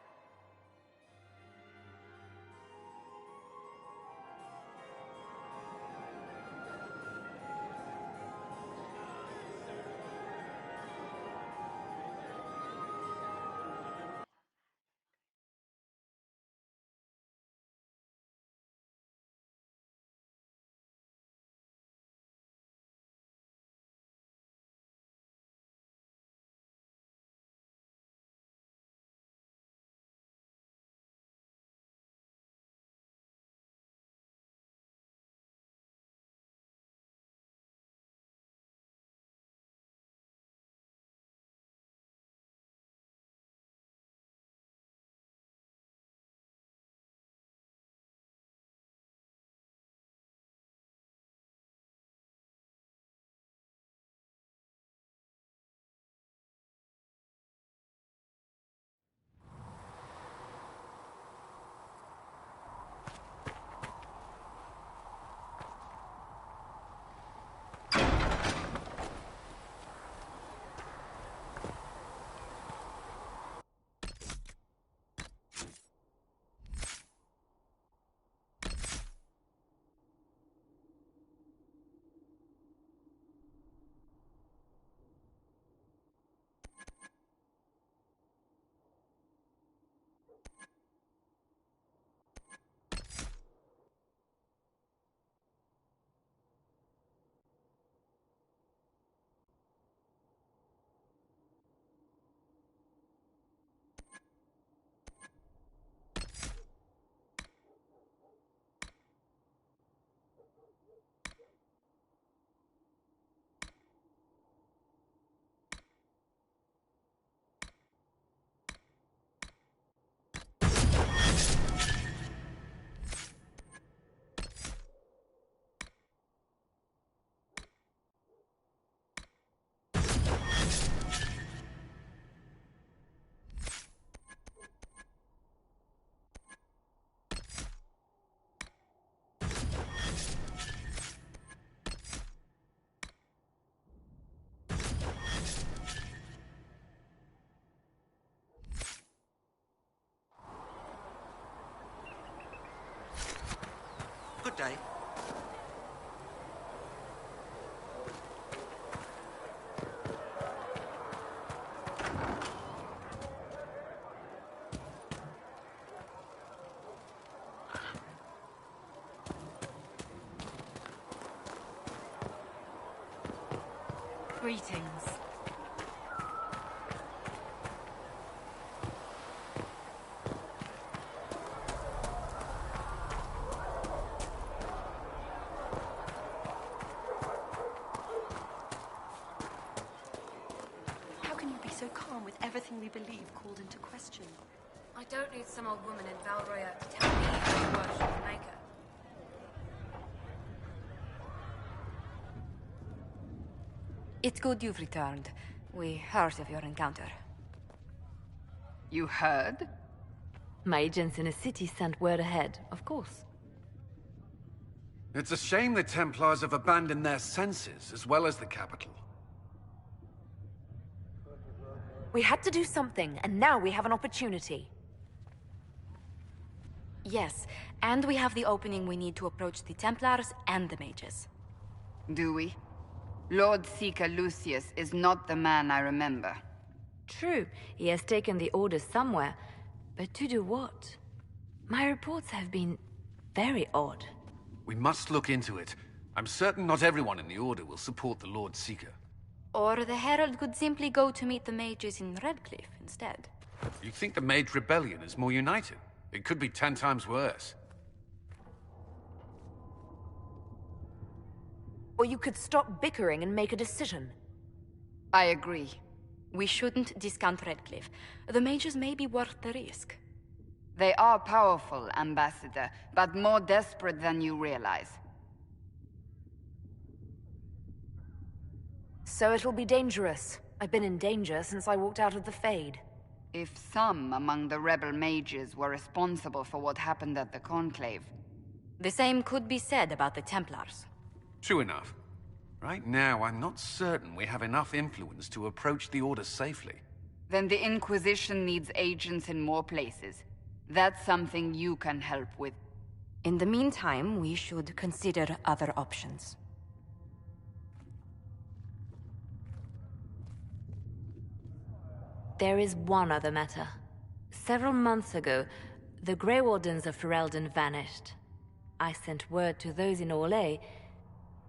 [SPEAKER 12] Greetings.
[SPEAKER 9] How can you be so calm with everything we believe called into question?
[SPEAKER 12] I don't need some old woman in Valroya to tell me how to worship the Maker. It's good you've returned. We heard of your encounter.
[SPEAKER 1] You heard?
[SPEAKER 20] My agents in the city sent word ahead, of course.
[SPEAKER 3] It's a shame the Templars have abandoned their senses, as well as the capital.
[SPEAKER 20] We had to do something, and now we have an opportunity.
[SPEAKER 12] Yes, and we have the opening we need to approach the Templars and the mages.
[SPEAKER 1] Do we? Lord Seeker Lucius is not the man I remember.
[SPEAKER 20] True, he has taken the orders somewhere, but to do what? My reports have been very odd.
[SPEAKER 3] We must look into it. I'm certain not everyone in the Order will support the Lord Seeker.
[SPEAKER 12] Or the Herald could simply go to meet the mages in Redcliffe instead.
[SPEAKER 3] You think the Mage Rebellion is more united? It could be 10 times worse.
[SPEAKER 20] Or you could stop bickering and make a decision.
[SPEAKER 1] I agree.
[SPEAKER 12] We shouldn't discount Redcliffe. The mages may be worth the risk.
[SPEAKER 1] They are powerful, Ambassador, but more desperate than you realize.
[SPEAKER 20] So it'll be dangerous. I've been in danger since I walked out of the Fade.
[SPEAKER 1] If some among the rebel mages were responsible for what happened at the Conclave...
[SPEAKER 12] The same could be said about the Templars.
[SPEAKER 3] True enough. Right now, I'm not certain we have enough influence to approach the Order safely.
[SPEAKER 1] Then the Inquisition needs agents in more places. That's something you can help with.
[SPEAKER 12] In the meantime, we should consider other options.
[SPEAKER 20] There is one other matter. Several months ago, the Grey Wardens of Ferelden vanished. I sent word to those in Orlais,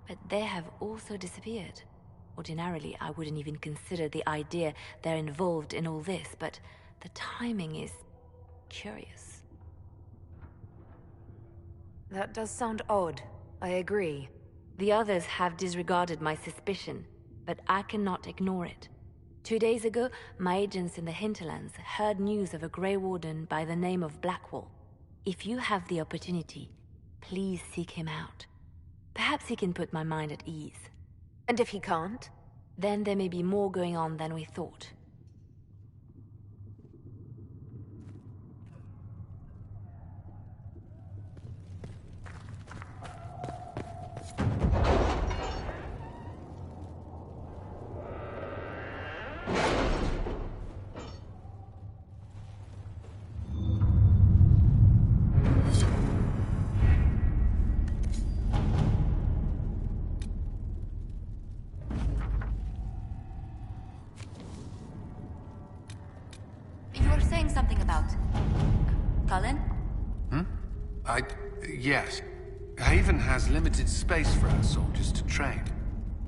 [SPEAKER 20] but they have also disappeared. Ordinarily, I wouldn't even consider the idea they're involved in all this, but the timing is curious. That does sound odd. I agree. The others have disregarded my suspicion, but I cannot ignore it. 2 days ago, my agents in the hinterlands heard news of a Grey Warden by the name of Blackwall. If you have the opportunity, please seek him out. Perhaps he can put my mind at ease. And if he can't? Then there may be more going on than we thought.
[SPEAKER 12] Something about... Cullen?
[SPEAKER 3] Yes. Haven has limited space for our soldiers to train.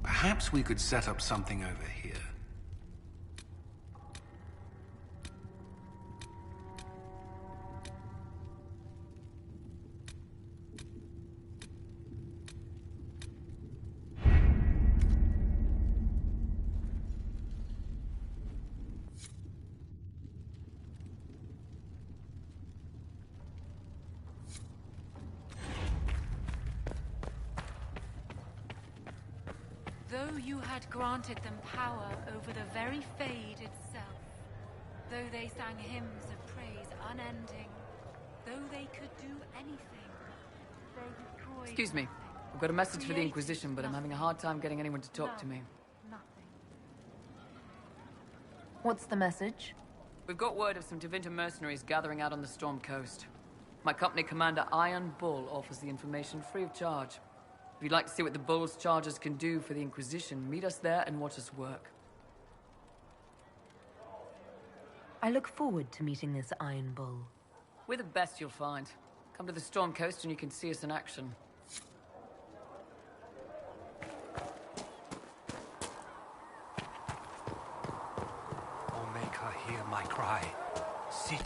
[SPEAKER 3] Perhaps we could set up something over here.
[SPEAKER 12] Though you had granted them power over the very Fade itself, though they sang hymns of praise unending, though they could do anything, they destroyed...
[SPEAKER 4] Excuse me. I've got a message for the Inquisition, but I'm having a hard time getting anyone to talk to me.
[SPEAKER 20] What's the message?
[SPEAKER 4] We've got word of some Tevinter mercenaries gathering out on the Storm Coast. My company commander, Iron Bull, offers the information free of charge. If you'd like to see what the Bull's charges can do for the Inquisition, meet us there and watch us work.
[SPEAKER 20] I look forward to meeting this Iron Bull.
[SPEAKER 4] We're the best you'll find. Come to the Storm Coast and you can see us in action.
[SPEAKER 10] my cry. See.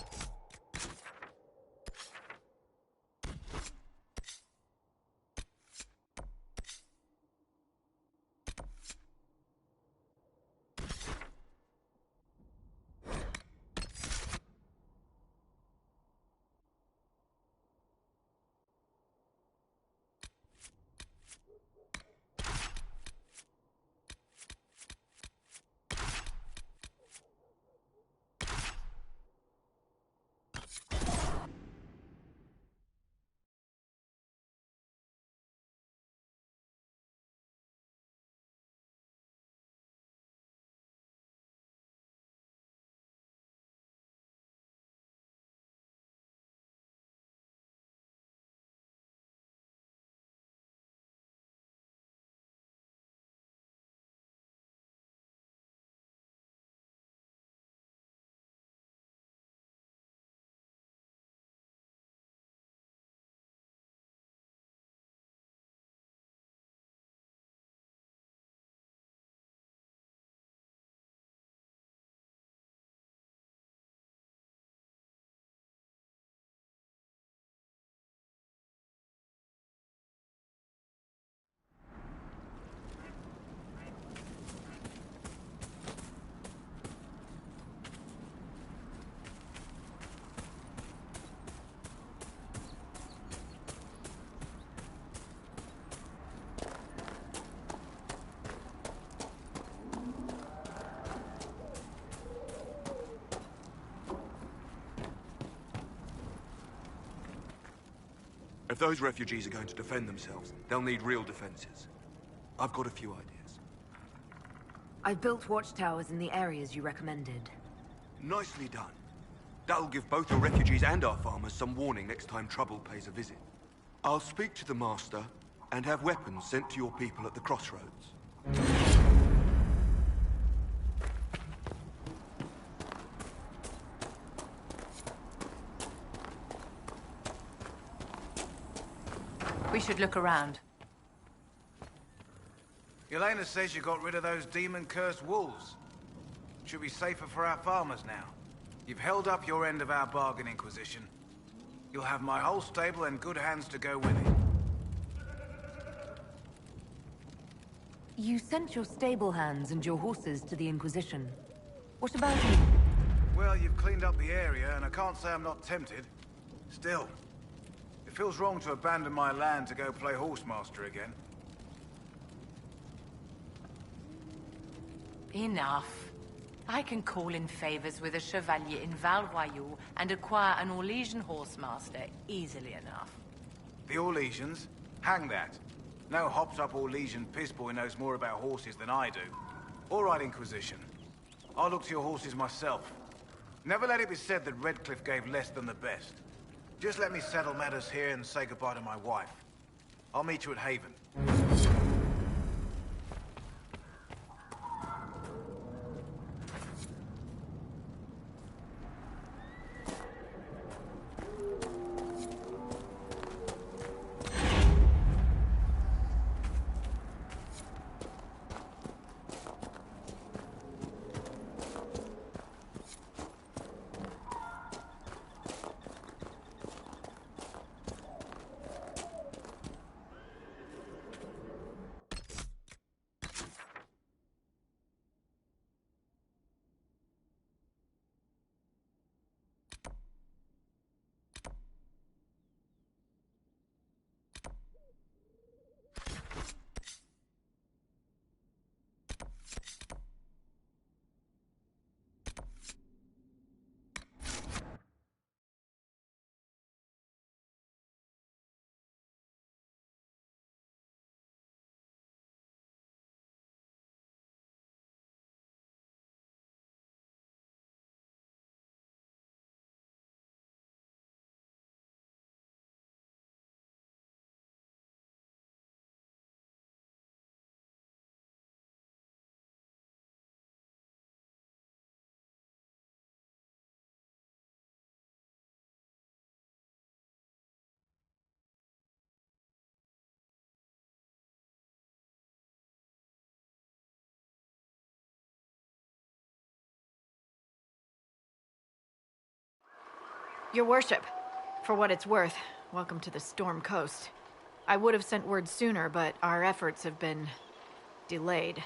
[SPEAKER 5] If those refugees are going to defend themselves, they'll need real defenses. I've got a few ideas.
[SPEAKER 20] I've built watchtowers in the areas you recommended.
[SPEAKER 5] Nicely done. That'll give both the refugees and our farmers some warning next time trouble pays a visit. I'll speak to the Master and have weapons sent to your people at the crossroads.
[SPEAKER 24] We should look around.
[SPEAKER 2] Yelena says you got rid of those demon-cursed wolves. Should be safer for our farmers now. You've held up your end of our bargain, Inquisition. You'll have my whole stable and good hands to go with it.
[SPEAKER 20] You sent your stable hands and your horses to the Inquisition. What about you?
[SPEAKER 2] Well, you've cleaned up the area, and I can't say I'm not tempted. Still, it feels wrong to abandon my land to go play horsemaster again.
[SPEAKER 24] Enough. I can call in favors with a chevalier in Val Royaux and acquire an Orlesian horsemaster easily enough.
[SPEAKER 2] The Orlesians? Hang that. No hopped-up Orlesian pissboy knows more about horses than I do. All right, Inquisition. I'll look to your horses myself. Never let it be said that Redcliffe gave less than the best. Just let me settle matters here and say goodbye to my wife. I'll meet you at Haven.
[SPEAKER 13] Your worship, for what it's worth, welcome to the Storm Coast. I would have sent word sooner, but our efforts have been delayed.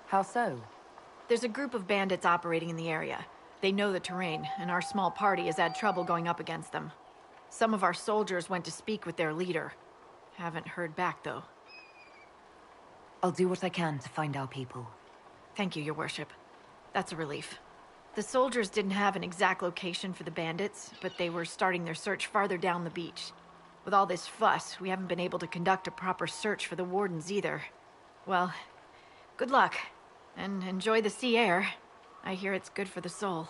[SPEAKER 24] How so?
[SPEAKER 13] There's a group of bandits operating in the area. They know the terrain, and our small party has had trouble going up against them. Some of our soldiers went to speak with their leader. Haven't heard back, though.
[SPEAKER 20] I'll do what I can to find our people.
[SPEAKER 13] Thank you, Your Worship. That's a relief. The soldiers didn't have an exact location for the bandits, but they were starting their search farther down the beach. With all this fuss, we haven't been able to conduct a proper search for the wardens either. Well, good luck, and enjoy the sea air. I hear it's good for the soul.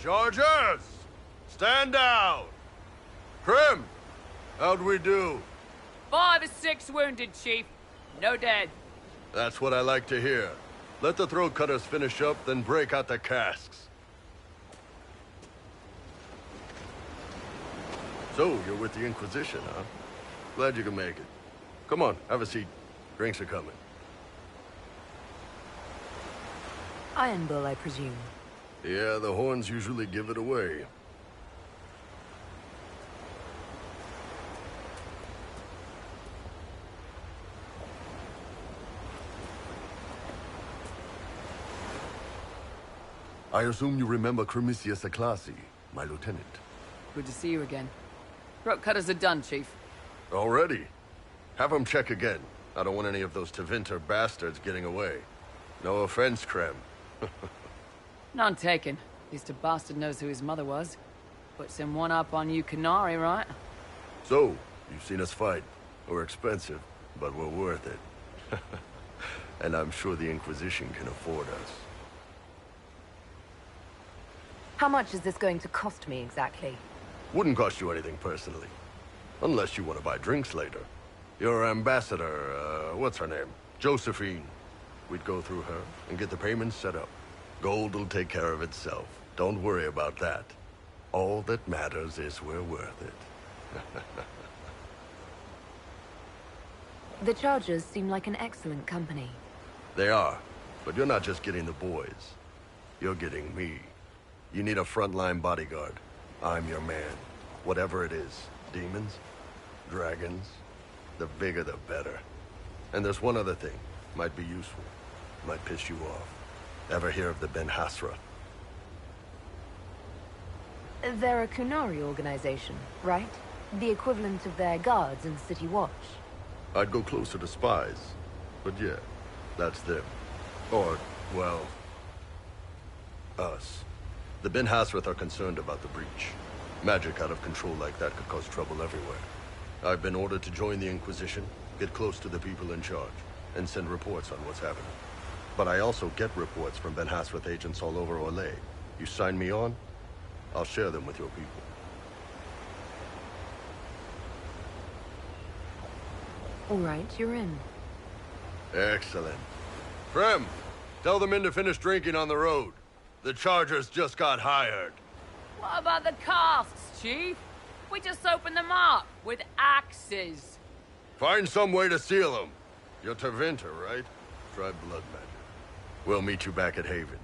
[SPEAKER 16] Chargers! Stand down! Krim! How'd we do?
[SPEAKER 4] 5 or 6 wounded, Chief. No dead.
[SPEAKER 16] That's what I like to hear. Let the throat cutters finish up, then break out the casks. So, you're with the Inquisition, huh? Glad you can make it. Come on, have a seat. Drinks are coming.
[SPEAKER 20] Iron Bull, I presume.
[SPEAKER 16] Yeah, the horns usually give it away. I assume you remember Cremisius Aclassi, my lieutenant.
[SPEAKER 4] Good to see you again. Throat cutters are done, Chief.
[SPEAKER 16] Already? Have them check again. I don't want any of those Tevinter bastards getting away. No offense, Krem.
[SPEAKER 4] None taken. At least a bastard knows who his mother was. Puts him one up on you Canary, right?
[SPEAKER 16] So, you've seen us fight. We're expensive, but we're worth it. And I'm sure the Inquisition can afford us.
[SPEAKER 20] How much is this going to cost me exactly?
[SPEAKER 16] Wouldn't cost you anything personally. Unless you want to buy drinks later. Your ambassador, what's her name? Josephine. We'd go through her and get the payments set up. Gold will take care of itself. Don't worry about that. All that matters is we're worth it.
[SPEAKER 20] The Chargers seem like an excellent company.
[SPEAKER 16] They are, but you're not just getting the boys. You're getting me. You need a frontline bodyguard. I'm your man. Whatever it is. Demons? Dragons? The bigger the better. And there's one other thing. Might be useful. Might piss you off. Ever hear of the Ben Hasra?
[SPEAKER 20] They're a Kunari organization, right? The equivalent of their guards in City Watch.
[SPEAKER 16] I'd go closer to spies. But yeah, that's them. Or, well, us. The Ben Hasrath are concerned about the breach. Magic out of control like that could cause trouble everywhere. I've been ordered to join the Inquisition, get close to the people in charge, and send reports on what's happening. But I also get reports from Ben Hasrath agents all over Orlais. You sign me on, I'll share them with your people.
[SPEAKER 20] All right, you're in.
[SPEAKER 16] Excellent. Frem, tell the men to finish drinking on the road. The Chargers just got hired.
[SPEAKER 4] What about the casks, Chief? We just opened them up with axes.
[SPEAKER 16] Find some way to seal them. You're Tevinter, right? Try blood magic. We'll meet you back at Haven.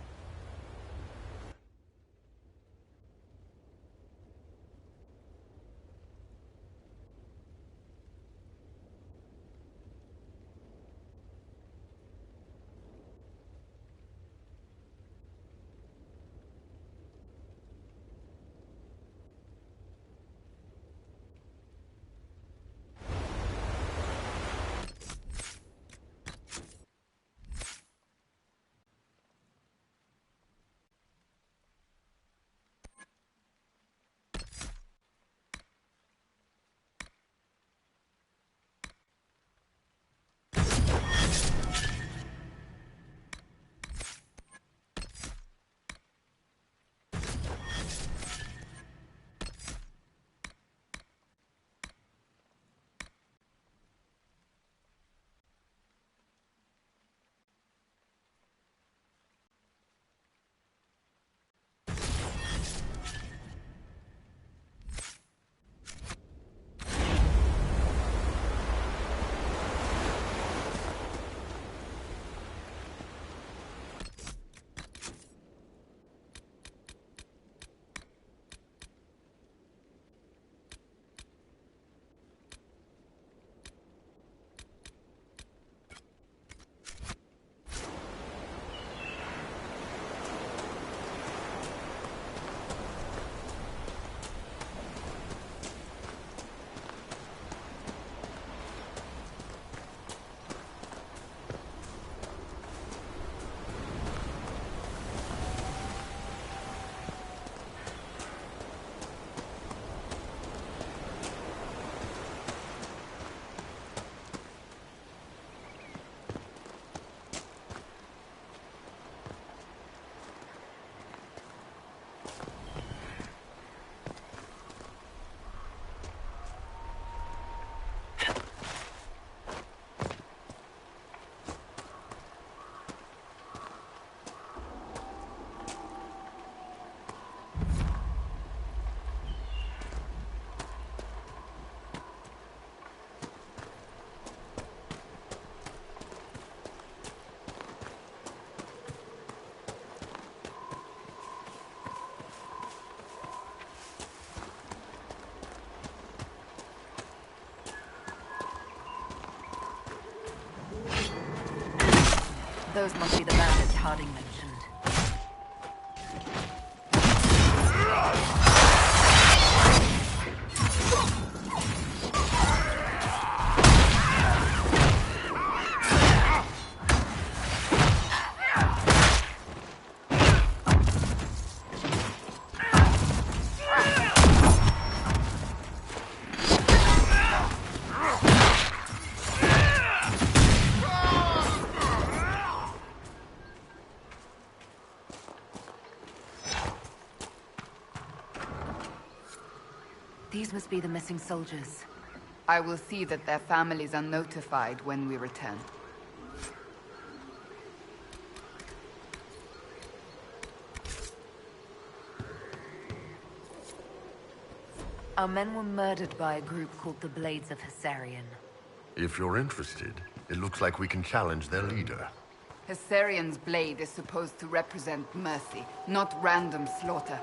[SPEAKER 20] Those must be the bandits Harding mentioned. These must be the missing soldiers.
[SPEAKER 1] I will see that their families are notified when we return.
[SPEAKER 20] Our men were murdered by a group called the Blades of Hessarian.
[SPEAKER 16] If you're interested, it looks like we can challenge their leader.
[SPEAKER 1] Hessarian's blade is supposed to represent mercy, not random slaughter.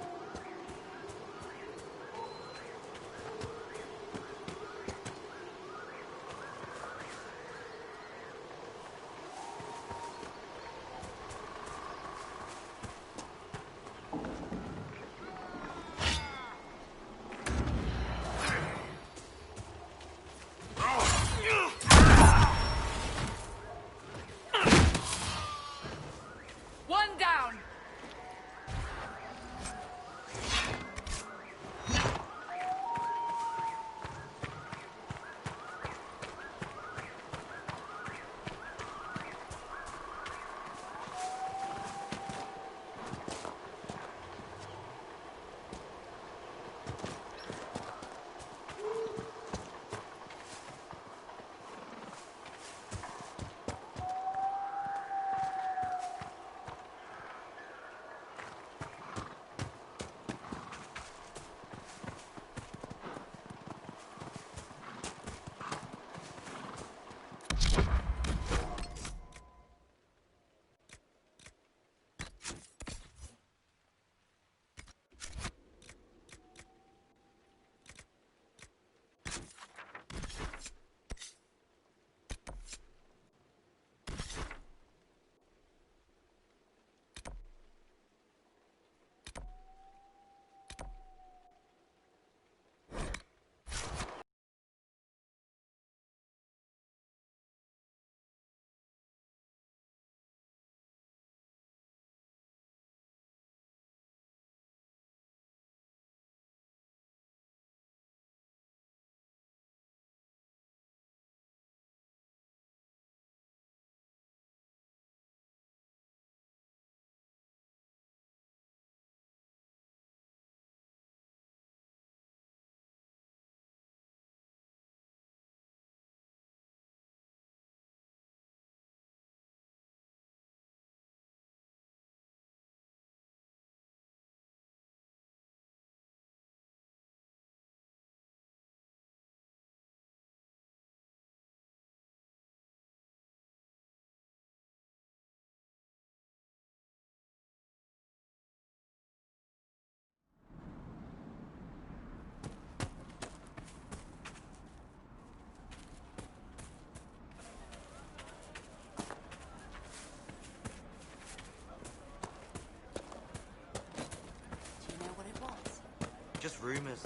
[SPEAKER 8] just rumors.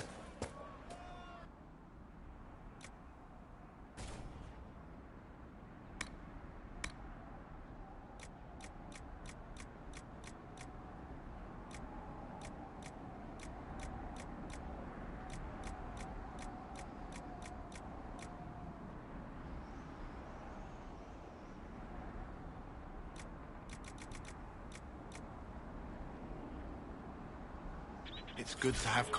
[SPEAKER 2] It's good to have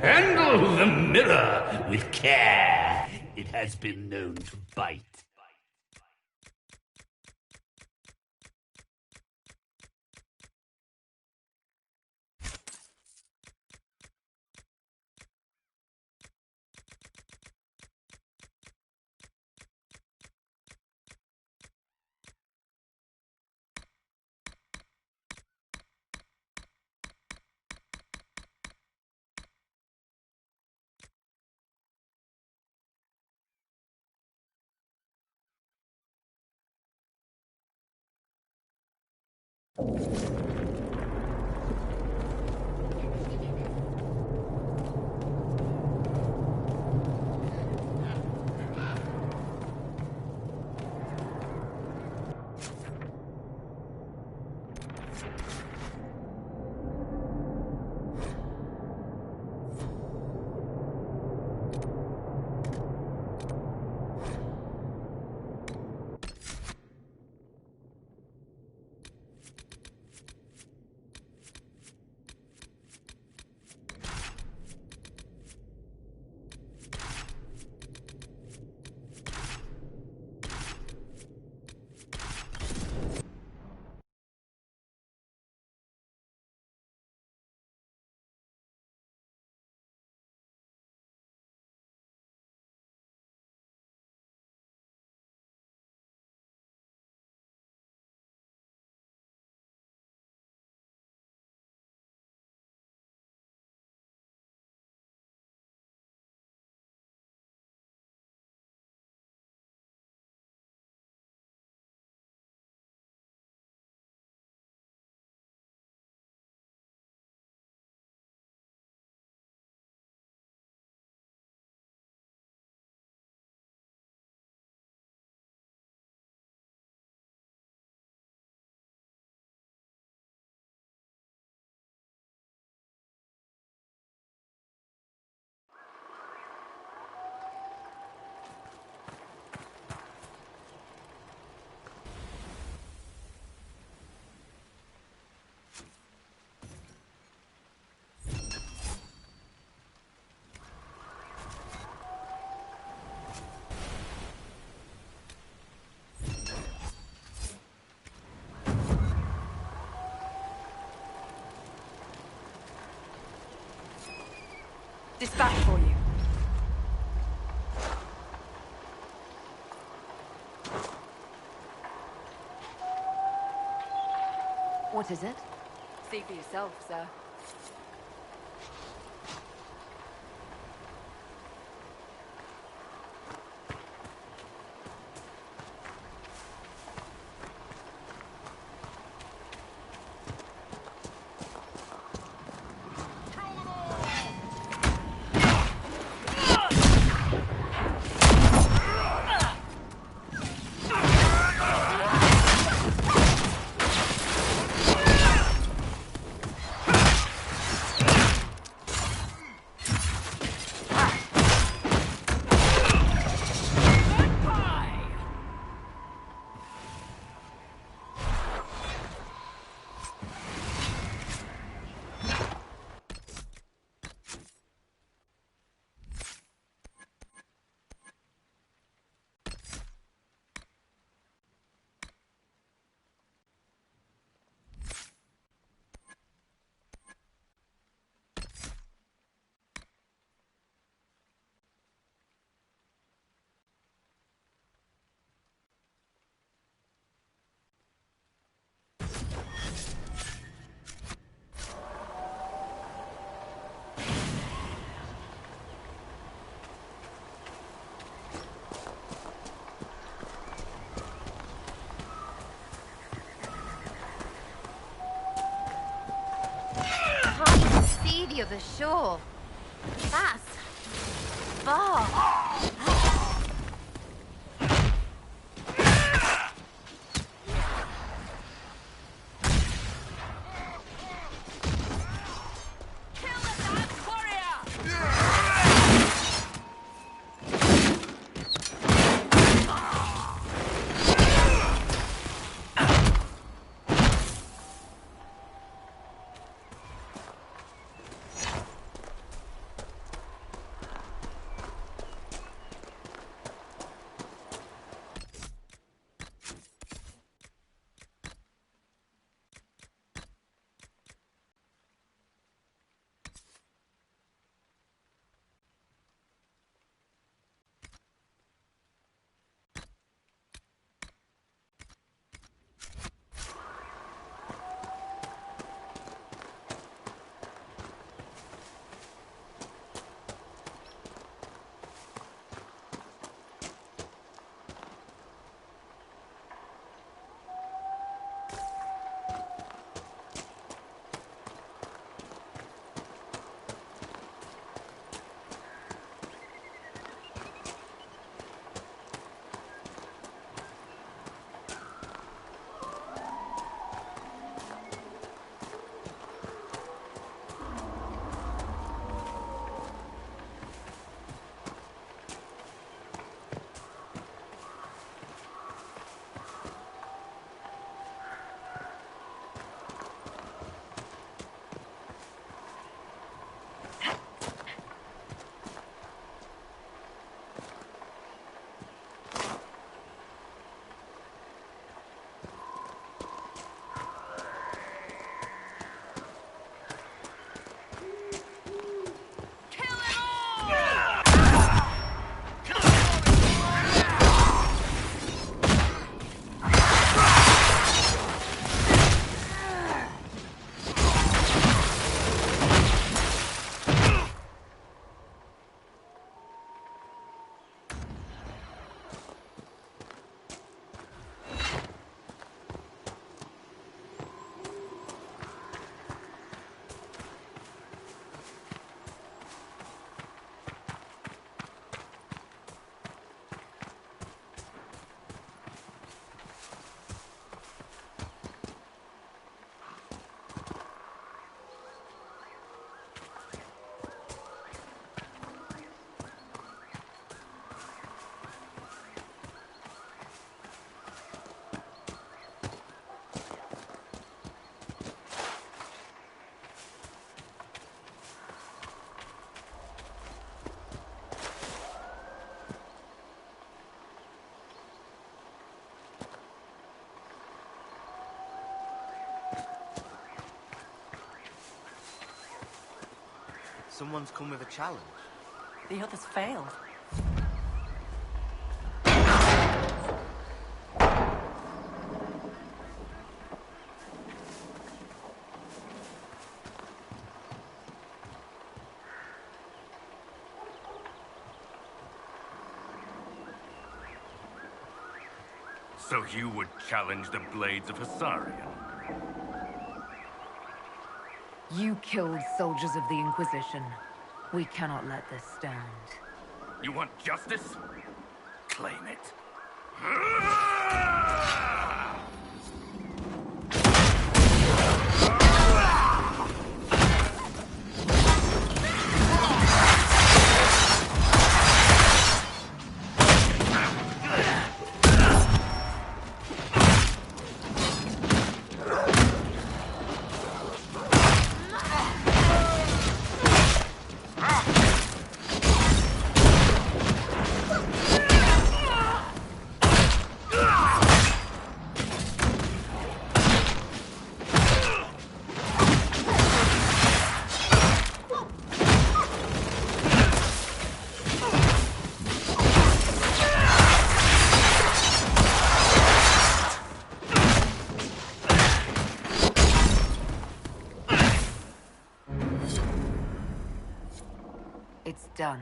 [SPEAKER 11] Handle the mirror with care. It has been known to bite.
[SPEAKER 1] Dispatch for you.
[SPEAKER 20] What is it?
[SPEAKER 1] See for yourself, sir.
[SPEAKER 6] the other shore. That's far.
[SPEAKER 7] Someone's come with a challenge.
[SPEAKER 8] The others failed.
[SPEAKER 11] So you would challenge the blades of Hassarian?
[SPEAKER 24] You killed soldiers of the Inquisition. We cannot let this stand.
[SPEAKER 11] You want justice? Claim it.
[SPEAKER 24] It's done.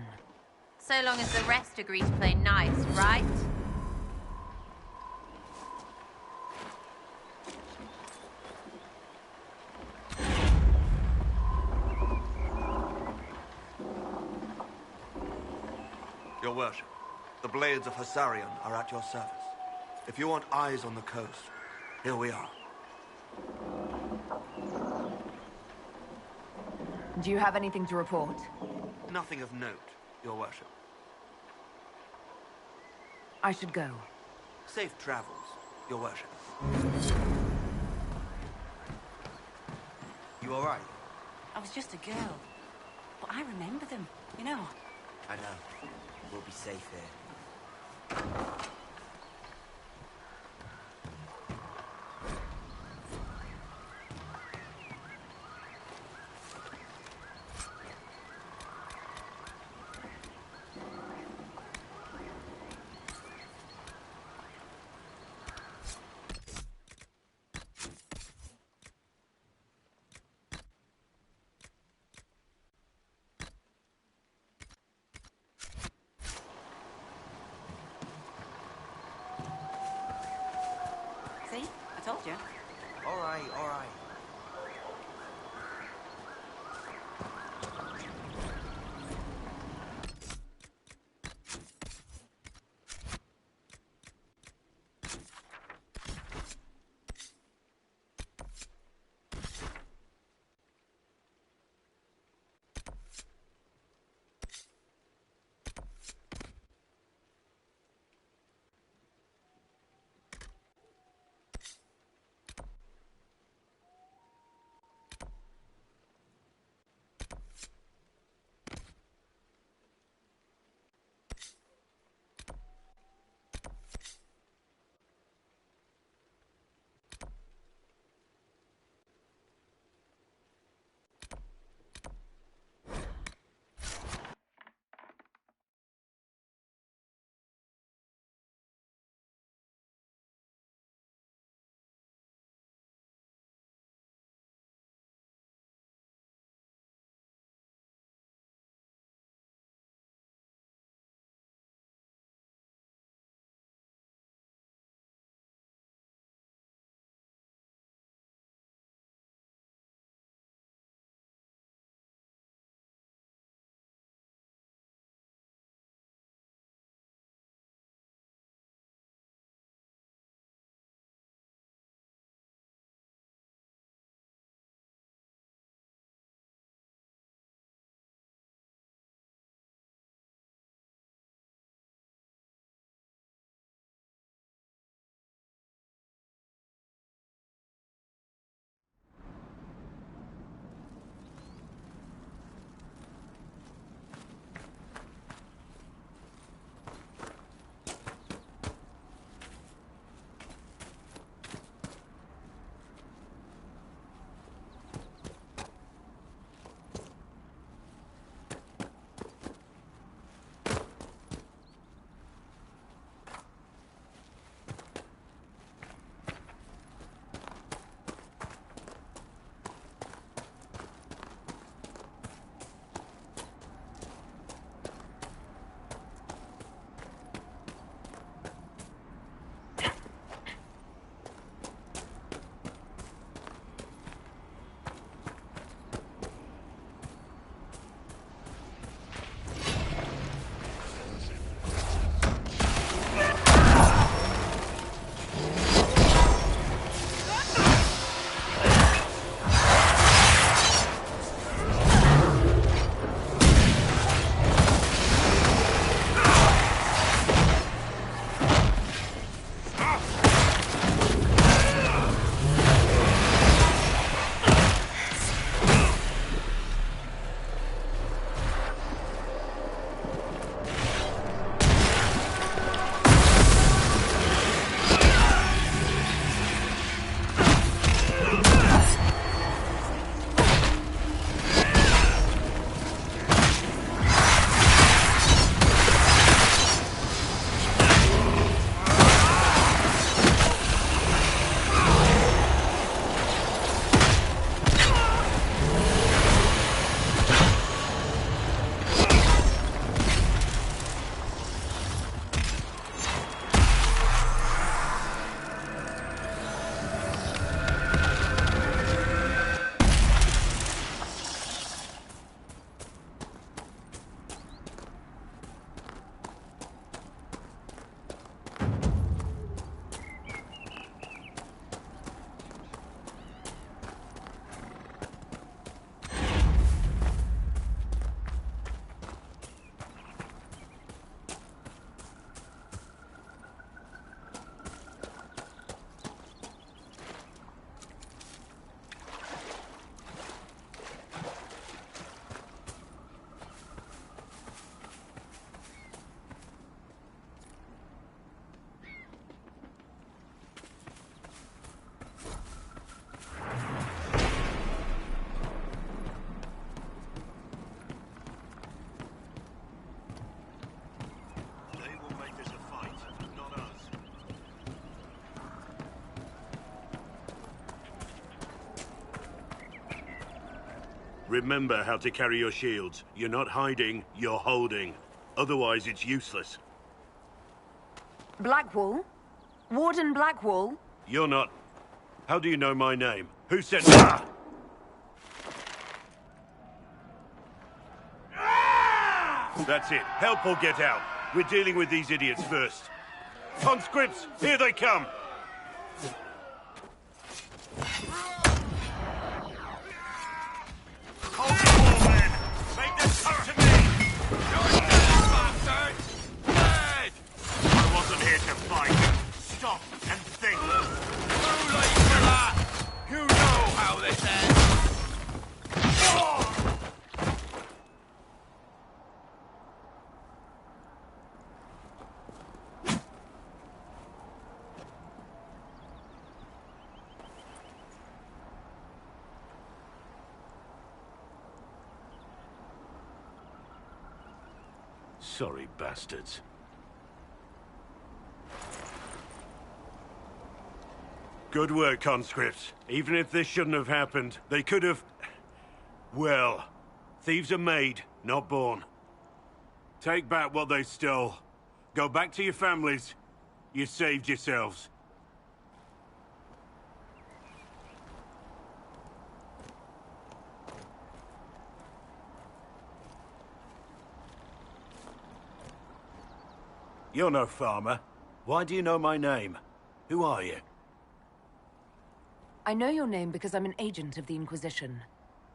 [SPEAKER 6] So long as the rest agree to play nice, right?
[SPEAKER 5] Your worship, the blades of Hassarian are at your service. If you want eyes on the coast, here we are.
[SPEAKER 4] Do you have anything to report?
[SPEAKER 5] Nothing of note, your worship.
[SPEAKER 4] I should go.
[SPEAKER 5] Safe travels, your worship.
[SPEAKER 7] You all right?
[SPEAKER 8] I was just a girl. But I remember them, you know.
[SPEAKER 7] I know. We'll be safe here.
[SPEAKER 8] See? I told you.
[SPEAKER 7] All right, all right.
[SPEAKER 14] Remember how to carry your shields. You're not hiding, you're holding. Otherwise, it's useless.
[SPEAKER 20] Blackwall? Warden Blackwall?
[SPEAKER 14] You're not... How do you know my name? Who said... Ah! That's it. Help or get out. We're dealing with these idiots first. Conscripts, here they come! Hold the wall, men! Make them come to me! You're dead, bastard! Dead! I wasn't here to fight. Stop and think. Too late for that! You know how this ends! Sorry, bastards. Good work, conscripts. Even if this shouldn't have happened, they could have... Well, thieves are made, not born. Take back what they stole. Go back to your families. You saved yourselves. You're no farmer. Why do you know my name? Who are you?
[SPEAKER 20] I know your name because I'm an agent of the Inquisition.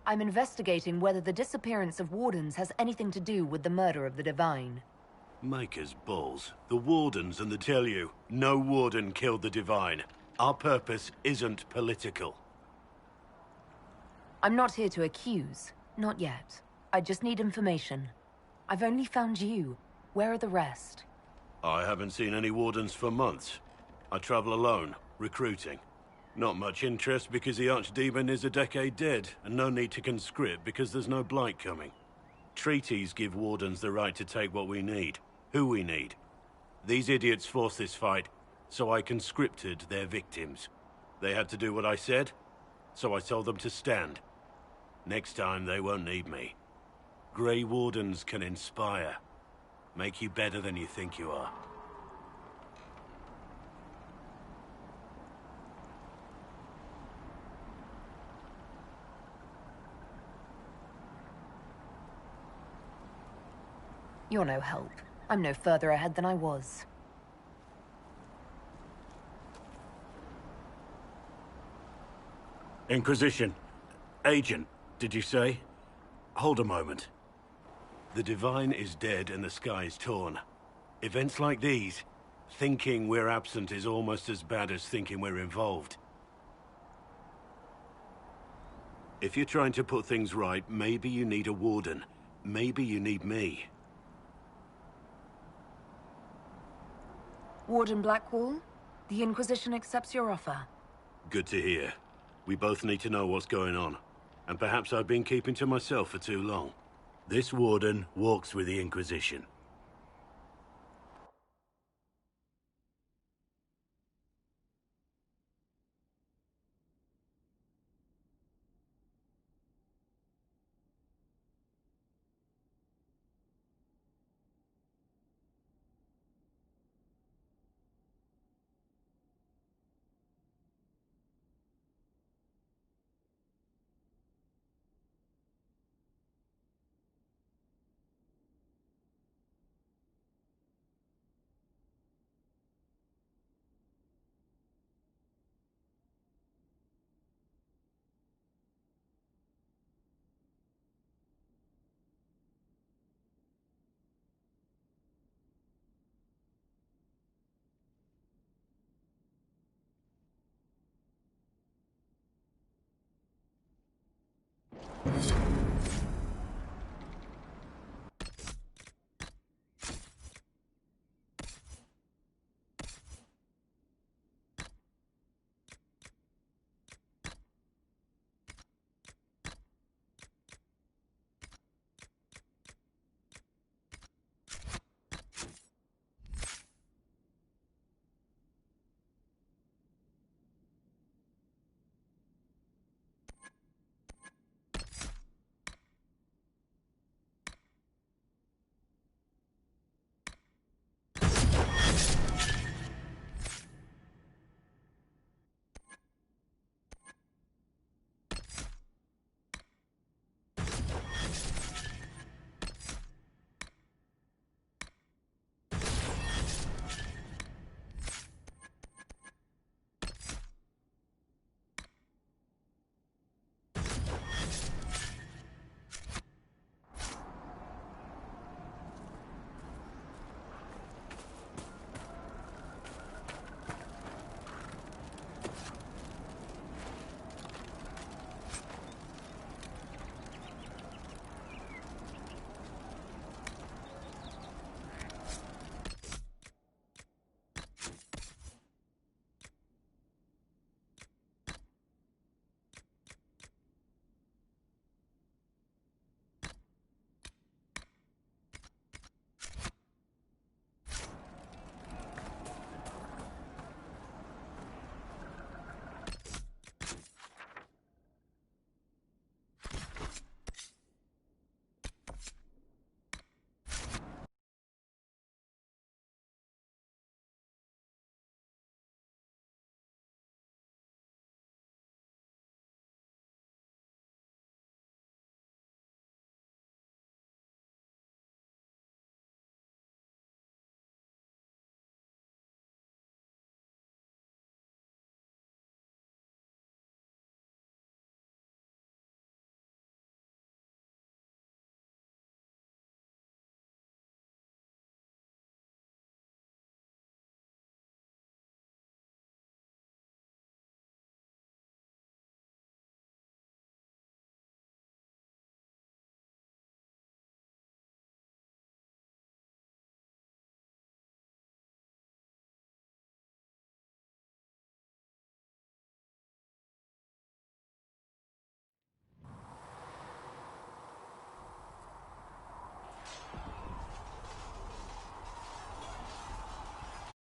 [SPEAKER 20] I'm investigating whether the disappearance of Wardens has anything to do with the murder of the Divine.
[SPEAKER 14] Maker's balls. The Wardens and the tell you. No Warden killed the Divine. Our purpose isn't political.
[SPEAKER 20] I'm not here to accuse. Not yet. I just need information. I've only found you. Where are the rest?
[SPEAKER 14] I haven't seen any Wardens for months. I travel alone, recruiting. Not much interest because the Archdemon is a decade dead, and no need to conscript because there's no blight coming. Treaties give Wardens the right to take what we need, who we need. These idiots forced this fight, so I conscripted their victims. They had to do what I said, so I told them to stand. Next time they won't need me. Grey Wardens can inspire. Make you better than you think you are.
[SPEAKER 20] You're no help. I'm no further ahead than I was.
[SPEAKER 14] Inquisition. Agent, did you say? Hold a moment. The Divine is dead and the sky is torn. Events like these, thinking we're absent is almost as bad as thinking we're involved. If you're trying to put things right, maybe you need a Warden. Maybe you need me.
[SPEAKER 20] Warden Blackwall, the Inquisition accepts your offer.
[SPEAKER 14] Good to hear. We both need to know what's going on. And perhaps I've been keeping to myself for too long. This Warden walks with the Inquisition.